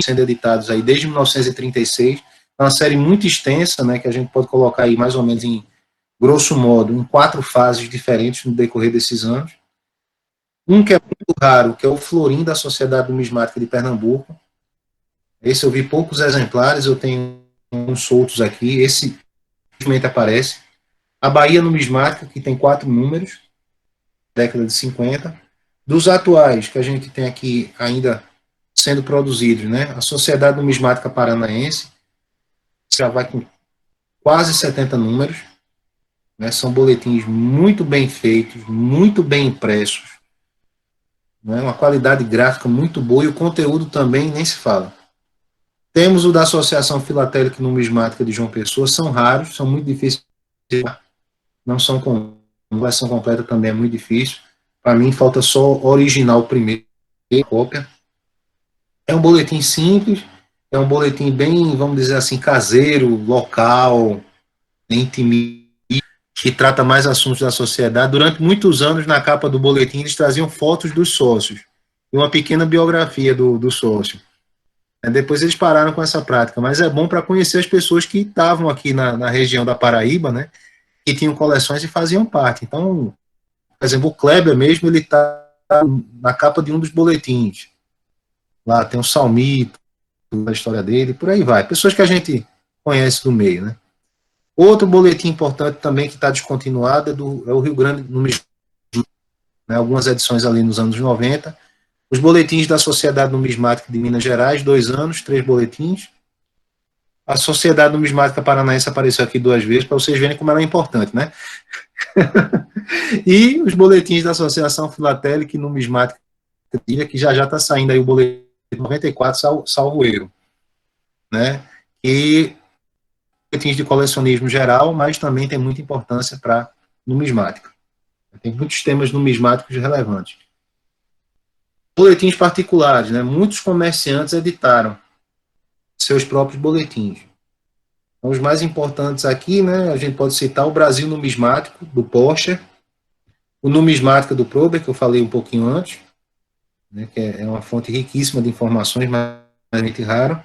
sendo editados aí desde 1936, é uma série muito extensa, né, que a gente pode colocar aí mais ou menos em, grosso modo, em 4 fases diferentes no decorrer desses anos. Um que é muito raro, que é o Florim da Sociedade Numismática de Pernambuco. Esse eu vi poucos exemplares, eu tenho uns soltos aqui, esse simplesmente aparece. A Bahia Numismática, que tem 4 números, década de 50. Dos atuais, que a gente tem aqui ainda sendo produzidos, né? A Sociedade Numismática Paranaense, já vai com quase 70 números, né? São boletins muito bem feitos, muito bem impressos, né? Uma qualidade gráfica muito boa e o conteúdo também nem se fala. Temos o da Associação Filatélica e Numismática de João Pessoa, são raros, são muito difíceis, não são com versão completa também é muito difícil. Para mim falta só original primeiro, cópia. É um boletim simples, é um boletim bem, vamos dizer assim, caseiro, local, intimista, que trata mais assuntos da sociedade. Durante muitos anos, na capa do boletim, eles traziam fotos dos sócios e uma pequena biografia do sócio. Depois eles pararam com essa prática, mas é bom para conhecer as pessoas que estavam aqui na região da Paraíba, né, que tinham coleções e faziam parte. Então, por exemplo, o Kleber mesmo, ele está na capa de um dos boletins. Lá tem um salmito, a história dele, por aí vai. Pessoas que a gente conhece do meio, né. Outro boletim importante também que está descontinuado é o Rio Grande, né, algumas edições ali nos anos 90. Os boletins da Sociedade Numismática de Minas Gerais, 2 anos, 3 boletins. A Sociedade Numismática Paranaense apareceu aqui 2 vezes, para vocês verem como ela é importante, né? E os boletins da Associação Filatélica e Numismática, que já está saindo aí o boletim 94, salvo erro, né? E boletins de colecionismo geral, mas também tem muita importância para numismática. Tem muitos temas numismáticos relevantes. Boletins particulares, né? Muitos comerciantes editaram seus próprios boletins. Então, os mais importantes aqui, né? A gente pode citar o Brasil Numismático, do Porsche, o Numismática do Prober, que eu falei um pouquinho antes, né? Que é uma fonte riquíssima de informações, mas muito raro.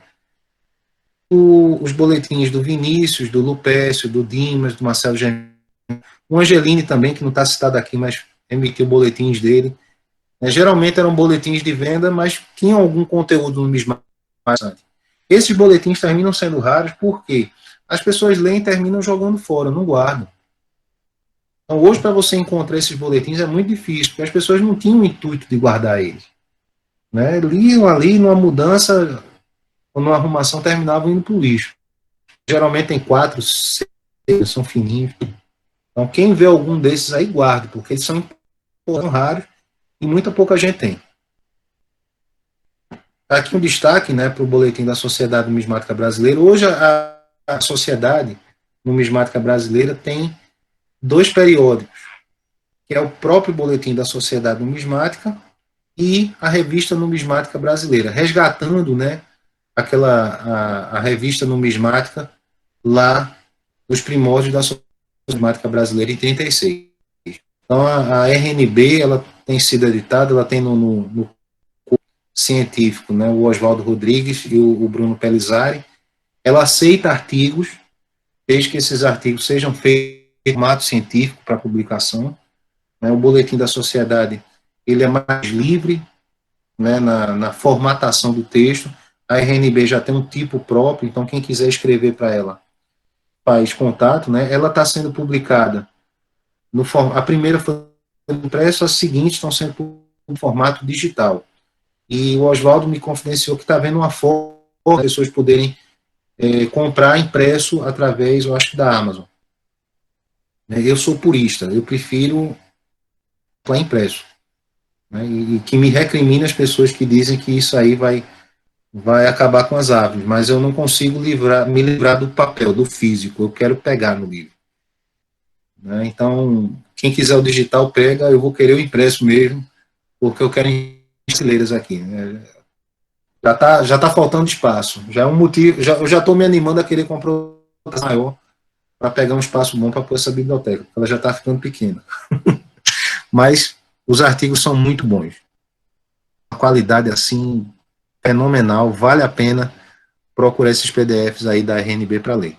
Os boletins do Vinícius, do Lupécio, do Dimas, do Marcelo Gemini, o Angelini também, que não está citado aqui, mas emitiu boletins dele. Geralmente eram boletins de venda, mas tinham algum conteúdo numismático. Esses boletins terminam sendo raros porque as pessoas leem e terminam jogando fora, não guardam. Então, hoje, para você encontrar esses boletins é muito difícil, porque as pessoas não tinham o intuito de guardar eles. Né? Liam ali, numa mudança, ou numa arrumação, terminavam indo para o lixo. Geralmente tem 4, 6, são fininhos. Então, quem vê algum desses aí, guarde, porque eles são raros e muita pouca gente tem. Aqui um destaque, né, para o boletim da Sociedade Numismática Brasileira. Hoje a Sociedade Numismática Brasileira tem 2 periódicos, que é o próprio boletim da Sociedade Numismática e a Revista Numismática Brasileira, resgatando, né, a revista numismática lá dos primórdios da Sociedade Numismática Brasileira em 36. Então a RNB, ela tem sido editada, ela tem no científico, né, o Oswaldo Rodrigues e o Bruno Pelizari. Ela aceita artigos, desde que esses artigos sejam feitos em formato científico para publicação. Né, o boletim da sociedade, ele é mais livre, né, na formatação do texto. A RNB já tem um tipo próprio, então quem quiser escrever para ela faz contato. Né, ela está sendo publicada, a primeira foi impressa, as seguintes estão sendo no formato digital. E o Oswaldo me confidenciou que está vendo uma forma as pessoas poderem comprar impresso através, eu acho que da Amazon. Eu sou purista, eu prefiro comprar impresso. Né, e que me recrimine as pessoas que dizem que isso aí vai acabar com as árvores, mas eu não consigo me livrar do papel, do físico, eu quero pegar no livro. Né, então, quem quiser o digital, pega, eu vou querer o impresso mesmo, porque eu quero brasileiras aqui. Né? Já tá faltando espaço. Já é um motivo. Eu já estou me animando a querer comprar uma maior para pegar um espaço bom para pôr essa biblioteca, porque ela já está ficando pequena. Mas os artigos são muito bons. A qualidade, assim, fenomenal, vale a pena procurar esses PDFs aí da RNB para ler.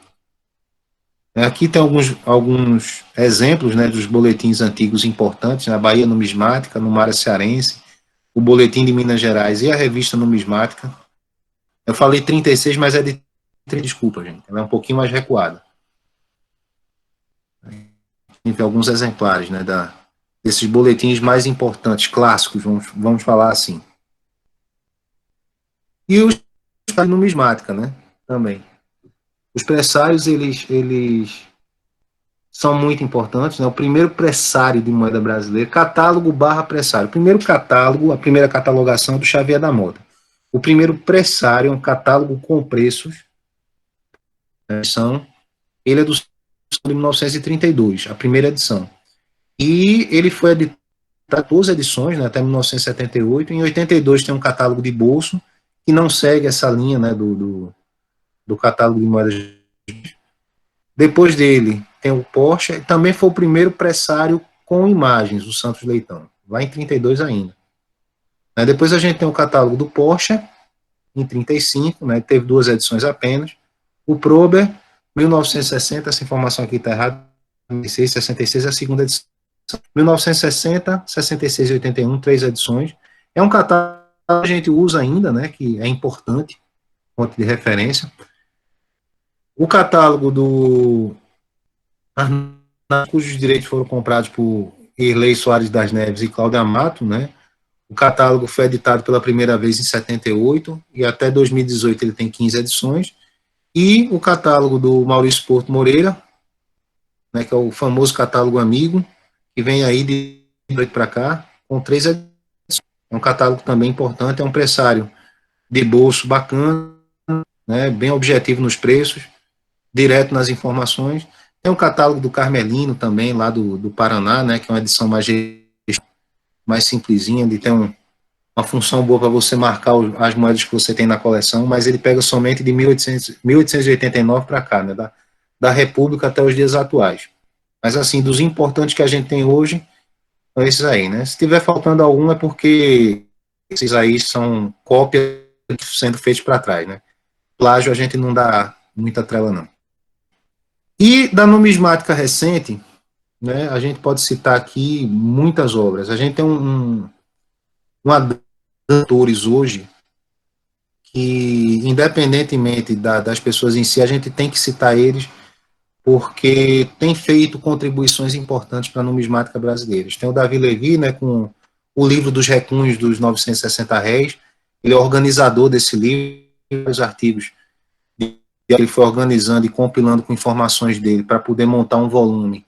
Aqui tem alguns exemplos, né, dos boletins antigos importantes, na Bahia Numismática, no Mara Cearense, o Boletim de Minas Gerais e a Revista Numismática. Eu falei 36, mas é de... Desculpa, gente, ela é um pouquinho mais recuada. Tem alguns exemplares, né, desses boletins mais importantes, clássicos, vamos falar assim. E os de numismática, né, também. Os pressários, eles são muito importantes, né? O primeiro pressário de moeda brasileira, catálogo / pressário. O primeiro catálogo, a primeira catalogação é do Xavier da Mota. O primeiro pressário é um catálogo com preços, ele é de 1932, a primeira edição. E ele foi editado 14 edições, né, até 1978. Em 82 tem um catálogo de bolso, que não segue essa linha, né, do catálogo de moedas. Depois dele tem o Porsche, também foi o primeiro pressário com imagens, o Santos Leitão, lá em 32 ainda. Depois a gente tem o catálogo do Porsche, em 35, né, teve 2 edições apenas. O Prober, 1960, essa informação aqui está errada, 66 é a segunda edição. 1960, 66 e 81, 3 edições. É um catálogo que a gente usa ainda, né, que é importante, fonte de referência. O catálogo do cujos direitos foram comprados por Irlei Soares das Neves e Cláudio Amato, né? O catálogo foi editado pela primeira vez em 78 e até 2018 ele tem 15 edições. E o catálogo do Maurício Porto Moreira, né, que é o famoso catálogo amigo, que vem aí de 8 para cá, com 3 edições. É um catálogo também importante, é um pressário de bolso bacana, né, bem objetivo nos preços, direto nas informações. Tem um catálogo do Carmelino também, lá do Paraná, né, que é uma edição mais simplesinha, ele tem uma função boa para você marcar as moedas que você tem na coleção, mas ele pega somente de 1889 para cá, né, da República até os dias atuais. Mas, assim, dos importantes que a gente tem hoje, são esses aí, né? Se estiver faltando algum, é porque esses aí são cópias sendo feitos para trás, né? Plágio a gente não dá muita trela, não. E da numismática recente, né, a gente pode citar aqui muitas obras. A gente tem um autores hoje que, independentemente das pessoas em si, a gente tem que citar eles porque tem feito contribuições importantes para a numismática brasileira. Tem o Davi Levi, né, com o livro dos recunhos dos 960 réis, ele é organizador desse livro, os artigos ele foi organizando e compilando com informações dele para poder montar um volume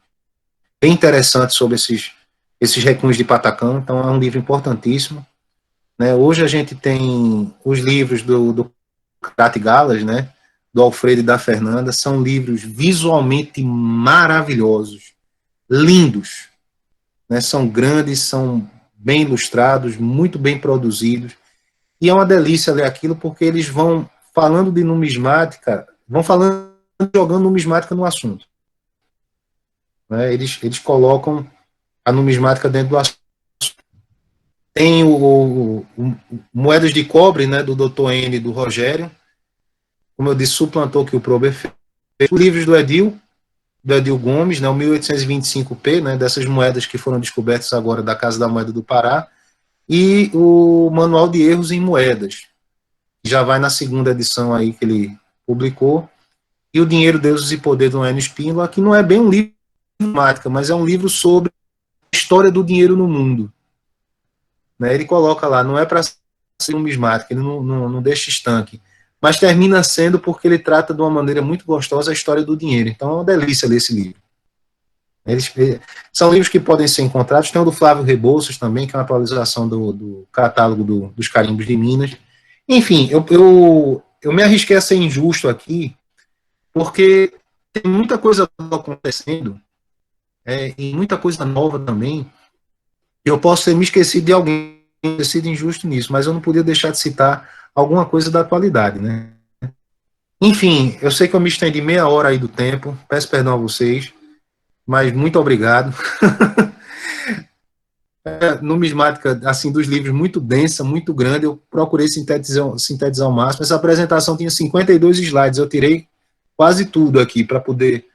bem interessante sobre esses recunhos de Patacão, então é um livro importantíssimo. Né? Hoje a gente tem os livros do Cate Galas, né, do Alfredo e da Fernanda, são livros visualmente maravilhosos, lindos, né, são grandes, são bem ilustrados, muito bem produzidos, e é uma delícia ler aquilo, porque eles vão falando de numismática, vão falando, jogando numismática no assunto. Né? Eles colocam a numismática dentro do assunto. Tem o Moedas de Cobre, né, do Dr. N e do Rogério, como eu disse, suplantou que o Prober fez. Os livros do Edil Gomes, né, o 1825P, né, dessas moedas que foram descobertas agora da Casa da Moeda do Pará, e o Manual de Erros em Moedas, já vai na segunda edição aí que ele publicou, e o Dinheiro, Deuses e Poder do Enio Spínola, que não é bem um livro de numismática, mas é um livro sobre a história do dinheiro no mundo. Né, ele coloca lá, não é para ser numismática, ele não deixa estanque, mas termina sendo porque ele trata de uma maneira muito gostosa a história do dinheiro. Então é uma delícia ler esse livro. São livros que podem ser encontrados. Tem o do Flávio Rebouças também, que é uma atualização do catálogo dos carimbos de Minas. Enfim, eu me arrisquei a ser injusto aqui, porque tem muita coisa acontecendo, e muita coisa nova também. Eu posso ter me esquecido de alguém, ter sido injusto nisso, mas eu não podia deixar de citar alguma coisa da atualidade, né? Enfim, eu sei que eu me estendi meia hora aí do tempo, peço perdão a vocês, mas muito obrigado. Numismática, assim, dos livros muito densa, muito grande, eu procurei sintetizar ao máximo. Essa apresentação tinha 52 slides, eu tirei quase tudo aqui para poder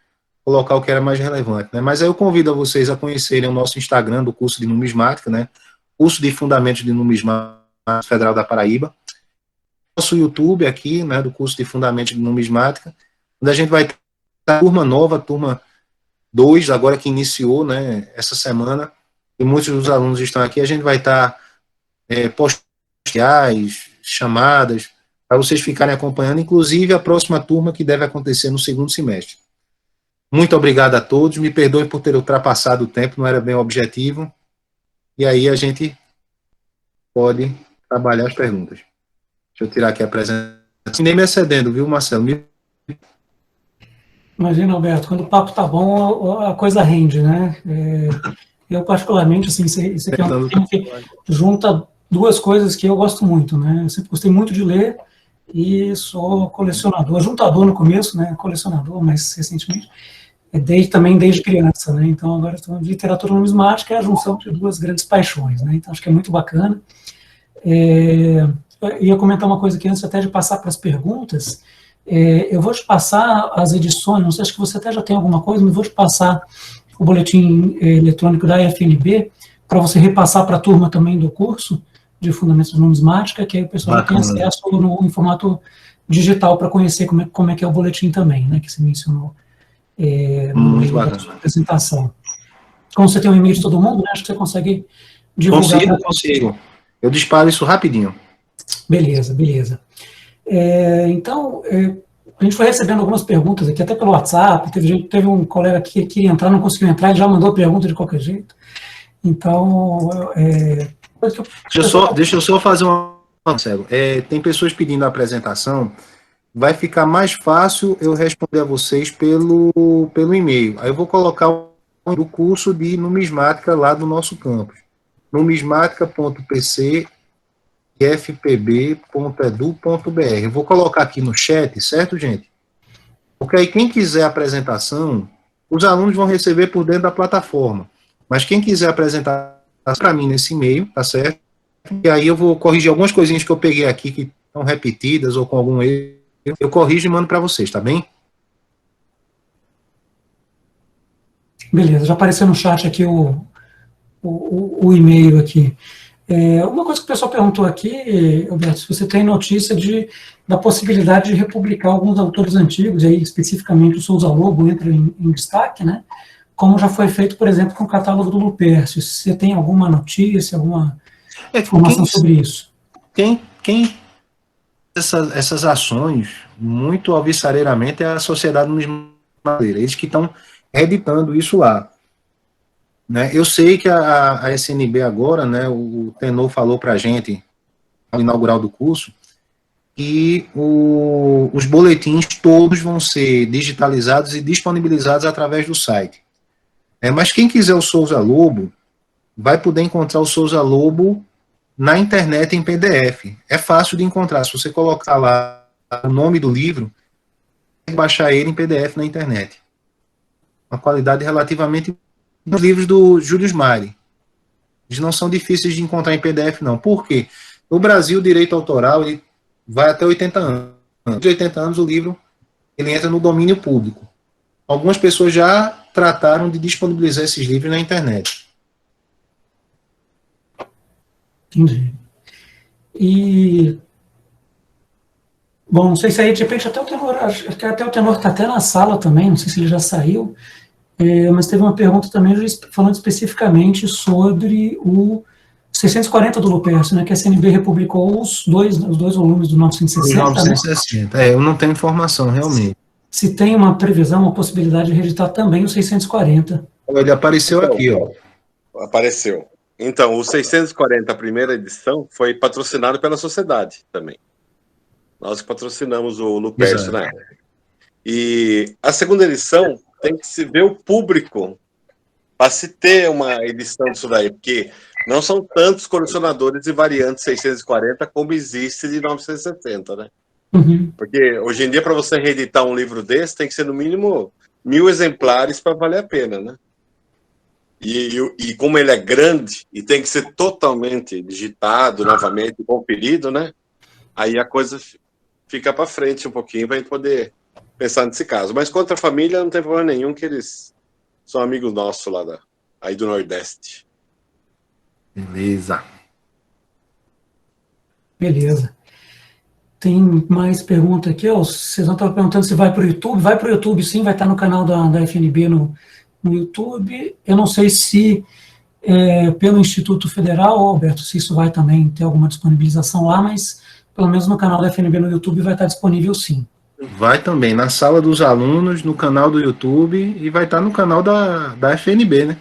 colocar o que era mais relevante, né? Mas aí eu convido a vocês a conhecerem o nosso Instagram do curso de numismática, né? Curso de Fundamentos de Numismática Federal da Paraíba. Nosso YouTube aqui, né, do curso de Fundamentos de Numismática, onde a gente vai ter a turma nova, a turma 2, agora que iniciou, né, essa semana, e muitos dos alunos estão aqui, a gente vai estar postais, chamadas, para vocês ficarem acompanhando, inclusive a próxima turma que deve acontecer no segundo semestre. Muito obrigado a todos, me perdoem por ter ultrapassado o tempo, não era bem o objetivo, e aí a gente pode trabalhar as perguntas. Deixa eu tirar aqui a apresentação. Nem me excedendo, viu, Marcelo? Imagina, Alberto, quando o papo tá bom, a coisa rende, né? Eu, particularmente, assim, isso aqui é um tema que junta duas coisas que eu gosto muito, né? Eu sempre gostei muito de ler e sou colecionador, juntador no começo, né? Colecionador, mais recentemente, também desde criança, né? Então, agora estou de literatura numismática, é a junção de duas grandes paixões, né? Então, acho que é muito bacana. Eu ia comentar uma coisa aqui antes até de passar para as perguntas. Eu vou te passar as edições, não sei, acho que você até já tem alguma coisa, mas vou te passar o boletim eletrônico da FNB, para você repassar para a turma também do curso de Fundamentos de Numismática, que aí o pessoal já tem acesso em formato digital para conhecer como é que é o boletim também, né, que você mencionou no meio da sua apresentação. Como você tem um e-mail de todo mundo, né, acho que você consegue divulgar. Consigo. Eu disparo isso rapidinho. Beleza. Então, a gente foi recebendo algumas perguntas aqui, até pelo WhatsApp, teve um colega aqui que queria entrar, não conseguiu entrar, ele já mandou pergunta de qualquer jeito. Então, deixa eu só fazer uma... Marcelo, tem pessoas pedindo a apresentação, vai ficar mais fácil eu responder a vocês pelo e-mail. Aí eu vou colocar o curso de numismática lá do nosso campus, numismática.pc fpb.edu.br. Eu vou colocar aqui no chat, certo, gente? Porque aí quem quiser a apresentação, os alunos vão receber por dentro da plataforma. Mas quem quiser apresentar para mim nesse e-mail, tá certo? E aí eu vou corrigir algumas coisinhas que eu peguei aqui que estão repetidas ou com algum erro. Eu corrijo e mando para vocês, tá bem? Beleza, já apareceu no chat aqui o e-mail aqui. Uma coisa que o pessoal perguntou aqui, Alberto, se você tem notícia da possibilidade de republicar alguns autores antigos, aí especificamente o Souza Lobo entra em destaque, né? Como já foi feito, por exemplo, com o catálogo do Lupércio. Você tem alguma notícia, alguma informação sobre isso? Essas ações, muito alvissareiramente, é a Sociedade Numismática. Eles que estão editando isso lá. Né? Eu sei que a SNB agora, né, o Tenor falou para a gente, ao inaugural do curso, que os boletins todos vão ser digitalizados e disponibilizados através do site. Mas quem quiser o Souza Lobo, vai poder encontrar o Souza Lobo na internet em PDF. É fácil de encontrar. Se você colocar lá o nome do livro, vai baixar ele em PDF na internet. Uma qualidade relativamente... Os livros do Júlio Mari. Eles não são difíceis de encontrar em PDF, não. Por quê? No Brasil, o direito autoral ele vai até 80 anos. De 80 anos, o livro ele entra no domínio público. Algumas pessoas já trataram de disponibilizar esses livros na internet. Entendi. Bom, não sei se aí, de repente, até o Tenor está até na sala também, não sei se ele já saiu, mas teve uma pergunta também falando especificamente sobre o 640 do Lupércio, né, que a CNB republicou os dois volumes do 960. 960, né? Eu não tenho informação, realmente. Se tem uma previsão, uma possibilidade de reeditar também o 640. Ele apareceu então, aqui, ó. Apareceu. Então, o 640, a primeira edição, foi patrocinado pela sociedade também. Nós patrocinamos o Lupércio na época. E a segunda edição tem que se ver o público para se ter uma edição disso daí, porque não são tantos colecionadores e variantes 640 como existe de 960, né? Uhum. Porque hoje em dia, para você reeditar um livro desse, tem que ser no mínimo 1000 exemplares para valer a pena, né? E como ele é grande e tem que ser totalmente digitado novamente, conferido, né? Aí a coisa fica para frente um pouquinho para a gente poder pensar nesse caso. Mas contra a família não tem problema nenhum, que eles são amigos nossos lá aí do Nordeste. Beleza. Beleza. Tem mais pergunta aqui, ó. Vocês não estavam perguntando se vai para o YouTube. Vai para o YouTube, sim, vai estar no canal da FNB no YouTube. Eu não sei se pelo Instituto Federal, Alberto, se isso vai também ter alguma disponibilização lá, mas pelo menos no canal da FNB no YouTube vai estar disponível, sim. Vai também na sala dos alunos, no canal do YouTube e vai estar no canal da FNB, né?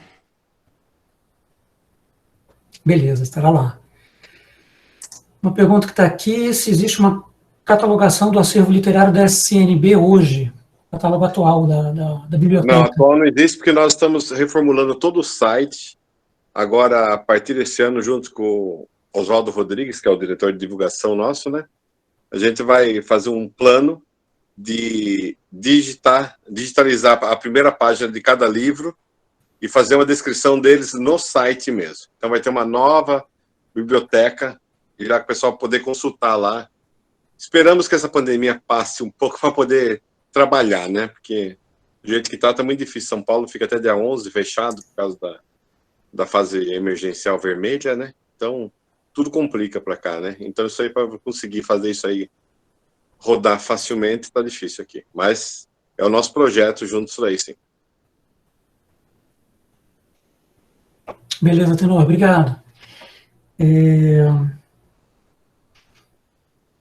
Beleza, estará lá. Uma pergunta que está aqui, se existe uma catalogação do acervo literário da SCNB hoje, catálogo atual da biblioteca. Não, atual não existe, porque nós estamos reformulando todo o site. Agora, a partir desse ano, junto com o Oswaldo Rodrigues, que é o diretor de divulgação nosso, né? A gente vai fazer um plano de digitalizar a primeira página de cada livro e fazer uma descrição deles no site mesmo. Então vai ter uma nova biblioteca, e já que o pessoal poder consultar lá. Esperamos que essa pandemia passe um pouco para poder trabalhar, né? Porque do jeito que está muito difícil. São Paulo fica até dia 11 fechado por causa da fase emergencial vermelha, né? Então tudo complica para cá, né? Então isso aí, para conseguir fazer isso aí rodar facilmente, está difícil aqui. Mas é o nosso projeto juntos aí, sim. Beleza, Tenor, obrigado.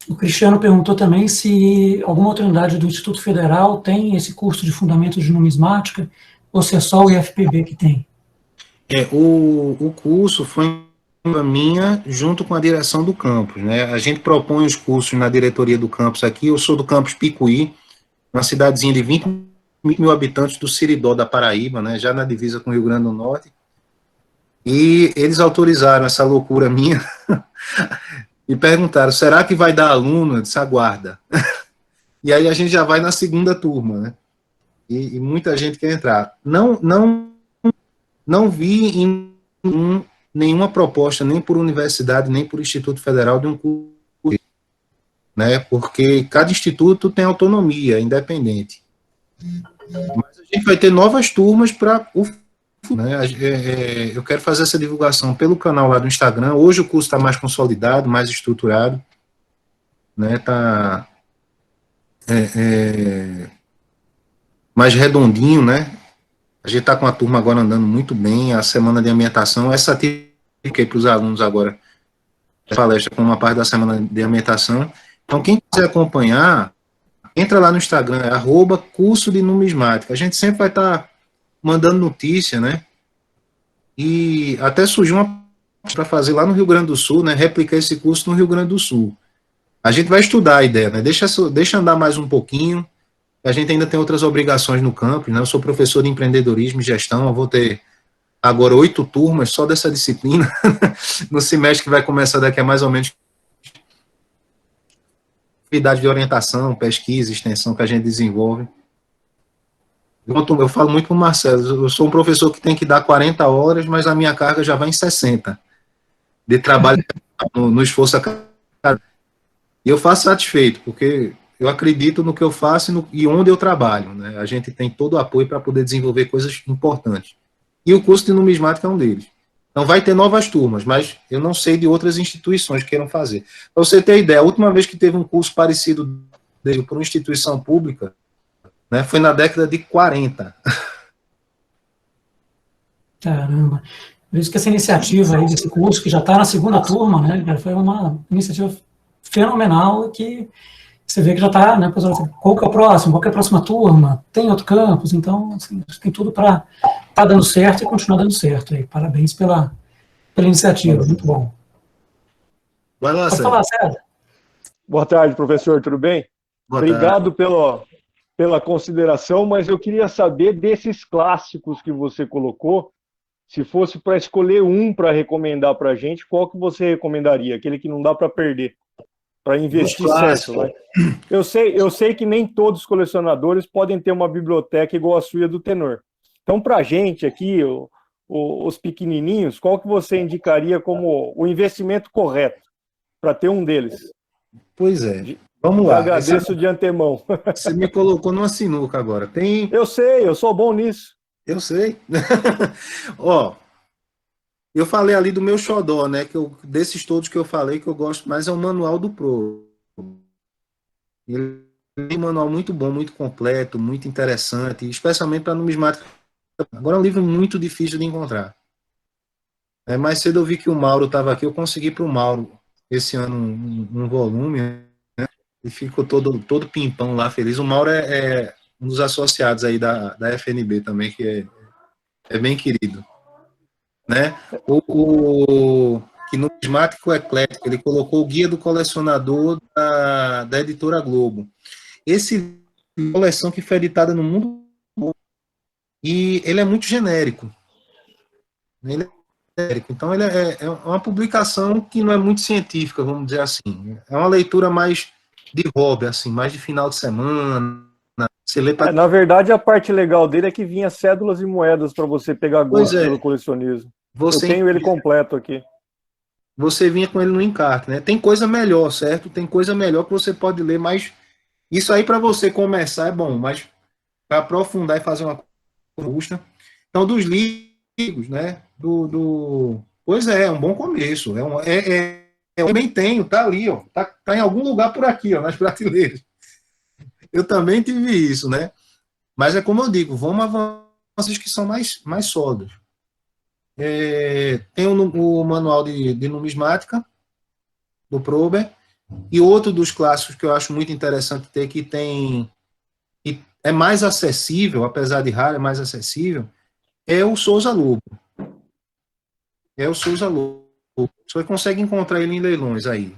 O Cristiano perguntou também se alguma outra unidade do Instituto Federal tem esse curso de Fundamentos de Numismática, ou se é só o IFPB que tem. O curso foi uma minha junto com a direção do campus, né? A gente propõe os cursos na diretoria do campus aqui. Eu sou do campus Picuí, uma cidadezinha de 20 mil habitantes do Siridó da Paraíba, né? Já na divisa com o Rio Grande do Norte. E eles autorizaram essa loucura minha e perguntaram, será que vai dar aluno? Eu disse, aguarda. E aí a gente já vai na segunda turma, né? E muita gente quer entrar. Não vi em nenhuma proposta, nem por universidade, nem por Instituto Federal, de um curso, né? Porque cada instituto tem autonomia, independente. Mas a gente vai ter novas turmas para o né? Eu quero fazer essa divulgação pelo canal lá do Instagram. Hoje o curso está mais consolidado, mais estruturado, né? Tá mais redondinho, né? A gente está com a turma agora andando muito bem. A semana de ambientação, essa fiquei para os alunos agora palestra com uma parte da semana de ambientação. Então quem quiser acompanhar, entra lá no Instagram, é @curso de numismática. A gente sempre vai estar mandando notícia, né? E até surgiu uma para fazer lá no Rio Grande do Sul, né? Replicar esse curso no Rio Grande do Sul. A gente vai estudar a ideia, né? Deixa andar mais um pouquinho. A gente ainda tem outras obrigações no campus, né? Eu sou professor de empreendedorismo e gestão. Eu vou ter agora 8 turmas só dessa disciplina no semestre que vai começar daqui a mais ou menos atividade de orientação, pesquisa, extensão que a gente desenvolve. Eu falo muito para o Marcelo, eu sou um professor que tem que dar 40 horas, mas a minha carga já vai em 60 de trabalho no esforço. E eu faço satisfeito, porque eu acredito no que eu faço e onde eu trabalho, né? A gente tem todo o apoio para poder desenvolver coisas importantes. E o curso de numismática é um deles. Então vai ter novas turmas, mas eu não sei de outras instituições que queiram fazer. Para você ter ideia, a última vez que teve um curso parecido por uma instituição pública, né, foi na década de 40. Caramba. Por isso que essa iniciativa aí desse curso, que já está na segunda turma, né, foi uma iniciativa fenomenal que você vê que já está, né, qual que é o próximo, qual que é a próxima turma, tem outro campus, então, assim, tem tudo para estar dando certo e continuar dando certo. Aí, parabéns pela iniciativa, muito bom. Vai lá, Pode falar, César. Boa tarde, professor, tudo bem? Boa Obrigado pela consideração, mas eu queria saber desses clássicos que você colocou, se fosse para escolher um para recomendar para a gente, qual que você recomendaria? Aquele que não dá para perder. para investir clássicos. certo, né? Eu sei que nem todos os colecionadores podem ter uma biblioteca igual a sua do Tenor. Então, para a gente aqui, os pequenininhos, qual que você indicaria como o investimento correto para ter um deles? Pois é. Vamos lá. Agradeço de antemão. Você me colocou numa sinuca agora. Eu sei, eu sou bom nisso. Eu sei. Ó, eu falei ali do meu xodó, né? Desses todos que eu falei, que eu gosto mais é o Manual do Pro. Ele é um manual muito bom, muito completo, muito interessante, especialmente para numismática. Agora é um livro muito difícil de encontrar. Mais cedo eu vi que o Mauro estava aqui, eu consegui para o Mauro esse ano um volume, né? E ficou todo pimpão lá, feliz. O Mauro é um dos associados aí da FNB também, que é bem querido. Né? Que numismático eclético, ele colocou o Guia do Colecionador da editora Globo. Esse coleção que foi editada no mundo e ele é muito genérico. Então ele é uma publicação que não é muito científica, vamos dizer assim. É uma leitura mais de hobby, assim, mais de final de semana. Você lê pra... Na verdade, a parte legal dele é que vinha cédulas e moedas para você pegar gosto pelo colecionismo. Eu tenho ele completo aqui. Você vinha com ele no encarte, né? Tem coisa melhor, certo? Tem coisa melhor que você pode ler, mas isso aí para você começar é bom, mas para aprofundar e fazer uma custa. Então, dos livros, né? Pois é um bom começo. Eu também tenho, tá ali, ó. Tá em algum lugar por aqui, ó, nas prateleiras. Eu também tive isso, né? Mas é como eu digo, vamos avançar que são mais sólidos. Tem o manual de numismática do Prober e outro dos clássicos que eu acho muito interessante ter, que é mais acessível, apesar de raro, é mais acessível, é o Souza Lobo. Você consegue encontrar ele em leilões aí.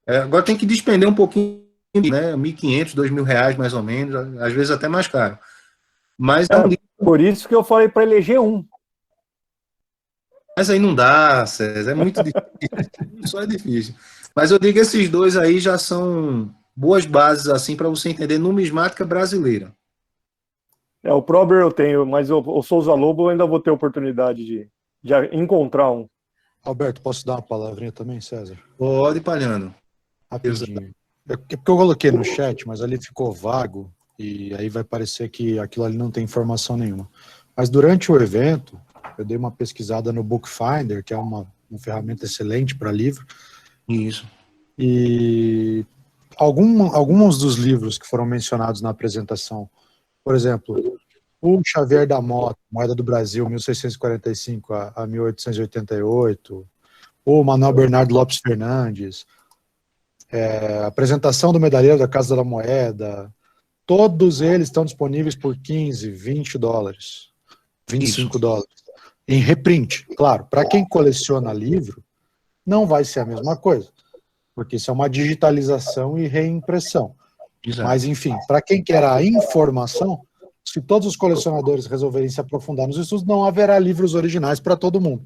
Agora tem que despender um pouquinho, né? R$1.500, R$2.000 mais ou menos, às vezes até mais caro. Mas por isso que eu falei para eleger um. Mas aí não dá, César, é muito difícil. Só é difícil. Mas eu digo que esses dois aí já são boas bases assim para você entender numismática brasileira. O Prober eu tenho, mas o Souza Lobo eu ainda vou ter oportunidade de encontrar um. Alberto, posso dar uma palavrinha também, César? Pode, Palhano. Rapidinho. É porque eu coloquei no chat, mas ali ficou vago, e aí vai parecer que aquilo ali não tem informação nenhuma. Mas durante o evento, eu dei uma pesquisada no Bookfinder, que é uma ferramenta excelente para livro. Isso. E alguns dos livros que foram mencionados na apresentação, por exemplo, o Xavier da Mota, Moeda do Brasil, 1645 a 1888, o Manuel Bernardo Lopes Fernandes, a apresentação do medalheiro da Casa da Moeda, todos eles estão disponíveis por $15, $20, $25. Em reprint, claro, para quem coleciona livro, não vai ser a mesma coisa, porque isso é uma digitalização e reimpressão. Exato. Mas, enfim, para quem quer a informação, se todos os colecionadores resolverem se aprofundar nos estudos, não haverá livros originais para todo mundo.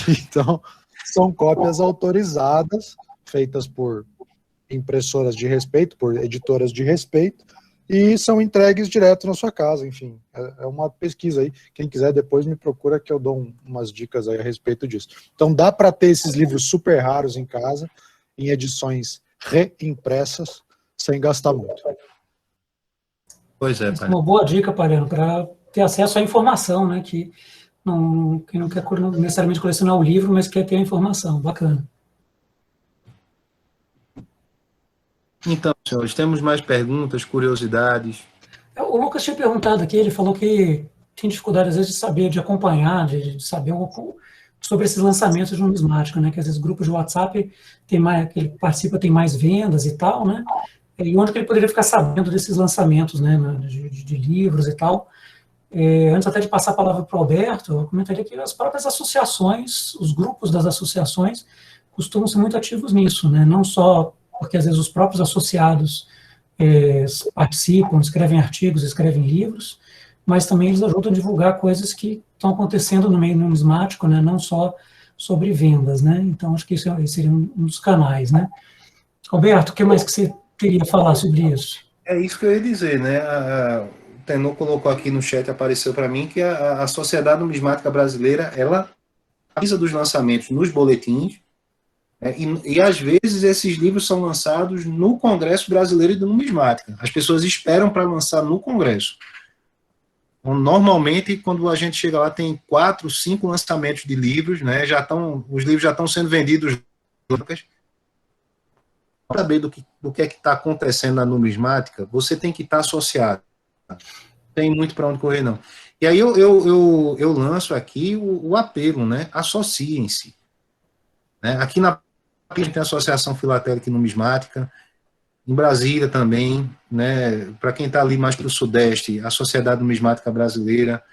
Então, são cópias autorizadas, feitas por impressoras de respeito, por editoras de respeito, e são entregues direto na sua casa. Enfim, é uma pesquisa aí. Quem quiser depois me procura que eu dou umas dicas aí a respeito disso. Então dá para ter esses livros super raros em casa, em edições reimpressas, sem gastar muito. Pois é, pai. Uma boa dica, Palhano, para ter acesso à informação, né? Quem não quer necessariamente colecionar o livro, mas quer ter a informação. Bacana. Então, senhores, temos mais perguntas, curiosidades? O Lucas tinha perguntado aqui, ele falou que tem dificuldade, às vezes, de saber, de acompanhar, de saber um pouco sobre esses lançamentos de numismática, né? Que às vezes grupos de WhatsApp que ele participa tem mais vendas e tal, né? E onde que ele poderia ficar sabendo desses lançamentos, né? De livros e tal. Antes até de passar a palavra para o Alberto, eu comentaria que as próprias associações, os grupos das associações, costumam ser muito ativos nisso, né? Não só porque às vezes os próprios associados participam, escrevem artigos, escrevem livros, mas também eles ajudam a divulgar coisas que estão acontecendo no meio numismático, né, não só sobre vendas, né, então acho que isso seria um dos canais, né. Alberto, o que mais que você queria falar sobre isso? É isso que eu ia dizer, né? O Tenor colocou aqui no chat, apareceu para mim, que a Sociedade Numismática Brasileira, ela avisa dos lançamentos nos boletins, né? E às vezes esses livros são lançados no Congresso Brasileiro de Numismática. As pessoas esperam para lançar no Congresso. Então, normalmente, quando a gente chega lá, tem 4, 5 lançamentos de livros, né? Os livros já estão sendo vendidos. Para saber do que é que está acontecendo na numismática, você tem que estar associado. Não tem muito para onde correr, não. E aí eu lanço aqui o apelo, né? Associem-se. Né? Aqui na tem a Associação Filatélica e Numismática, em Brasília também, né? Para quem está ali mais para o Sudeste, a Sociedade Numismática Brasileira.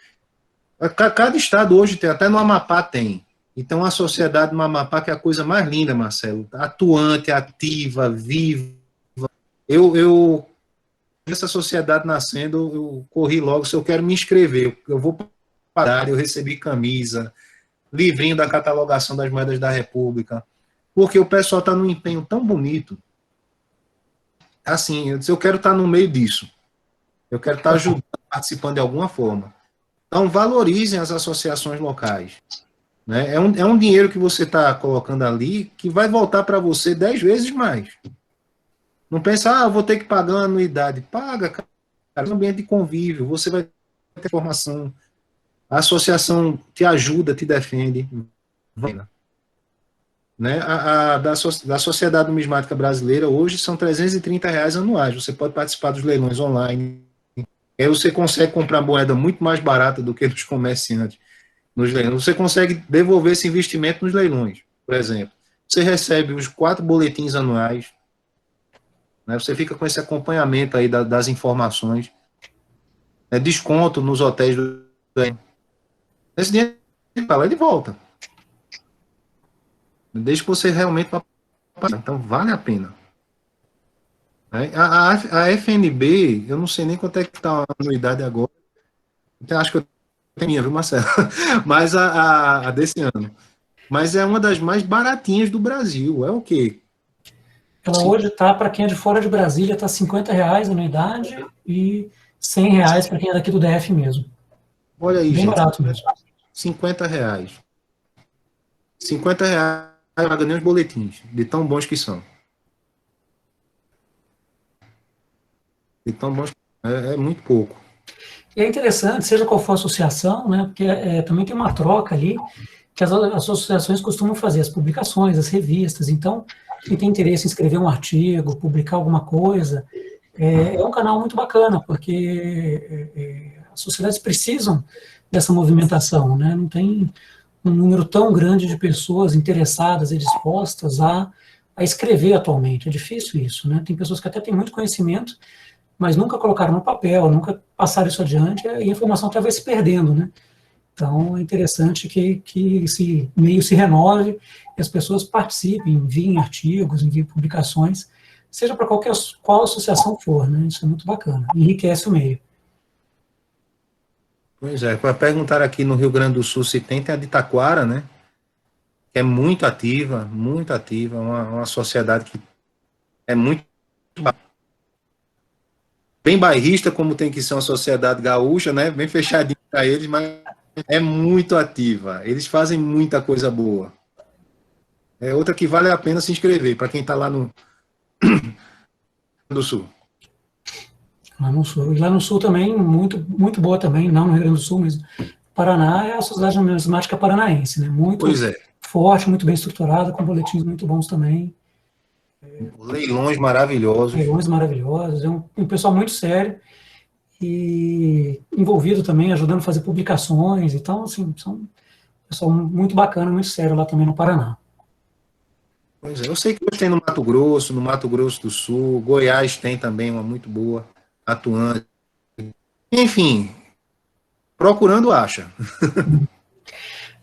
Cada estado hoje tem, até no Amapá tem. Então, a sociedade no Amapá, que é a coisa mais linda, Marcelo, atuante, ativa, viva. Essa sociedade nascendo, eu corri logo, se eu quero me inscrever, eu vou parar, eu recebi camisa, livrinho da catalogação das moedas da República, porque o pessoal está num empenho tão bonito. Assim, eu quero estar no meio disso. Eu quero estar ajudando, participando de alguma forma. Então, valorizem as associações locais. Né? É um dinheiro que você está colocando ali que vai voltar para você 10 vezes mais. Não pensa, vou ter que pagar uma anuidade. Paga, cara. É um ambiente de convívio, você vai ter formação. A associação te ajuda, te defende. Né? Da Sociedade Numismática Brasileira, hoje são R$ 330 anuais. Você pode participar dos leilões online. Aí você consegue comprar moeda muito mais barata do que dos comerciantes nos leilões. Você consegue devolver esse investimento nos leilões, por exemplo. Você recebe os 4 boletins anuais, né? Você fica com esse acompanhamento aí das informações, né? Desconto nos hotéis do esse dinheiro para lá e de volta. Desde que você realmente vá passar. Então, vale a pena. Né? A FNB, eu não sei nem quanto é que está a anuidade agora. Então, acho que eu tenho minha, viu, Marcelo? Mas a desse ano. Mas é uma das mais baratinhas do Brasil. É o quê? Ela hoje está, para quem é de fora de Brasília, está R$50 a anuidade e R$100 para quem é daqui do DF mesmo. Olha aí, bem gente. barato mesmo. R$50. R$50 paga nem os boletins, de tão bons que são. De tão bons. É muito pouco. E é interessante, seja qual for a associação, né, porque também tem uma troca ali, que as associações costumam fazer, as publicações, as revistas. Então, quem tem interesse em escrever um artigo, publicar alguma coisa, é um canal muito bacana, porque as sociedades precisam dessa movimentação, né, não tem um número tão grande de pessoas interessadas e dispostas a escrever atualmente. É difícil isso, né? Tem pessoas que até têm muito conhecimento, mas nunca colocaram no papel, nunca passaram isso adiante, e a informação até vai se perdendo, né? Então, é interessante que esse meio se renove e as pessoas participem, enviem artigos, enviem publicações, seja para qual associação for, né? Isso é muito bacana, enriquece o meio. Pois é, para perguntar aqui no Rio Grande do Sul se tem a de Taquara, né? Que é muito ativa, uma sociedade que é muito bem bairrista, como tem que ser uma sociedade gaúcha, né? Bem fechadinha para eles, mas é muito ativa. Eles fazem muita coisa boa. É outra que vale a pena se inscrever, para quem está lá no do Sul. Lá no Sul. E lá no Sul também, muito boa também, não no Rio Grande do Sul, mas Paraná é a Sociedade Numismática Paranaense, né? Muito Pois é. forte, muito bem estruturada, com boletins muito bons também. Leilões maravilhosos. Leilões maravilhosos, é um pessoal muito sério e envolvido também, ajudando a fazer publicações. Então, assim, são um pessoal muito bacana, muito sério lá também no Paraná. Pois é, eu sei que hoje tem no Mato Grosso do Sul, Goiás tem também uma muito boa, atuante. Enfim, procurando acha.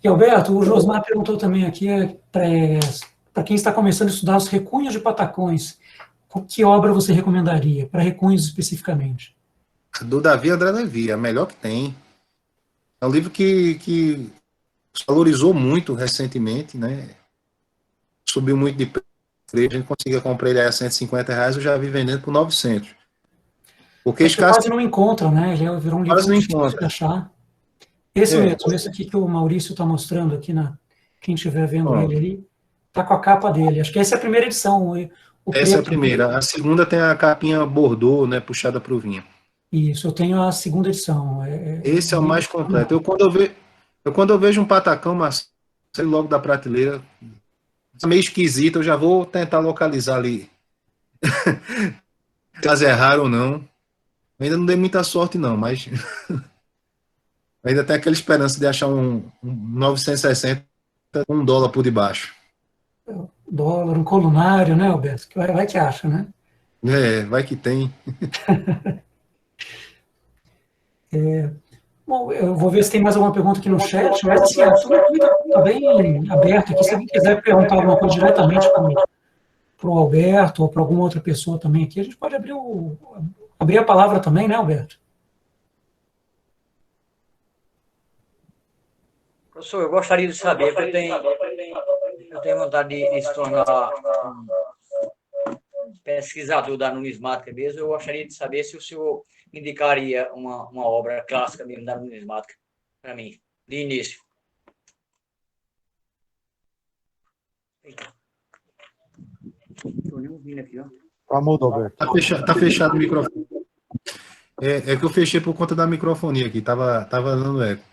E Alberto, o Josmar perguntou também aqui para quem está começando a estudar os Recunhos de Patacões, que obra você recomendaria, para Recunhos especificamente? Do Davi André Levi, a melhor que tem. É um livro que valorizou muito recentemente, né? Subiu muito de preço. a gente conseguia comprar ele a R$150, eu já vi vendendo por 900. Porque Você quase não encontra, né? Ele virou um livro quase não difícil de encontra. achar. Esse É. mesmo, esse aqui que o Maurício está mostrando aqui, quem estiver vendo Ó. ele ali, está com a capa dele. Acho que essa é a primeira edição. O Essa é a preto. primeira. A segunda tem a capinha bordô, né, puxada para o vinho. Isso, eu tenho a segunda edição. Esse é o mais completo. Quando eu vejo um patacão, mas sei logo da prateleira, meio esquisito, eu já vou tentar localizar ali. Caso é raro ou não. Ainda não dei muita sorte, não, mas ainda tem aquela esperança de achar um 960 com $1 por debaixo. Dólar, um colunário, né, Alberto? Que vai que acha, né? É, vai que tem. Bom, eu vou ver se tem mais alguma pergunta aqui no chat, mas assim, tudo está bem aberto aqui. Se alguém quiser perguntar alguma coisa diretamente para o Alberto ou para alguma outra pessoa também aqui, a gente pode abrir a palavra também, né, Alberto? Professor, eu gostaria de saber, porque eu tenho vontade de se tornar um pesquisador da numismática mesmo. Eu gostaria de saber se o senhor indicaria uma obra clássica mesmo da numismática para mim, de início. Estou nem ouvindo aqui, ó. Tá mudo, Alberto. Tá fechado o microfone. É que eu fechei por conta da microfonia aqui, tava dando eco.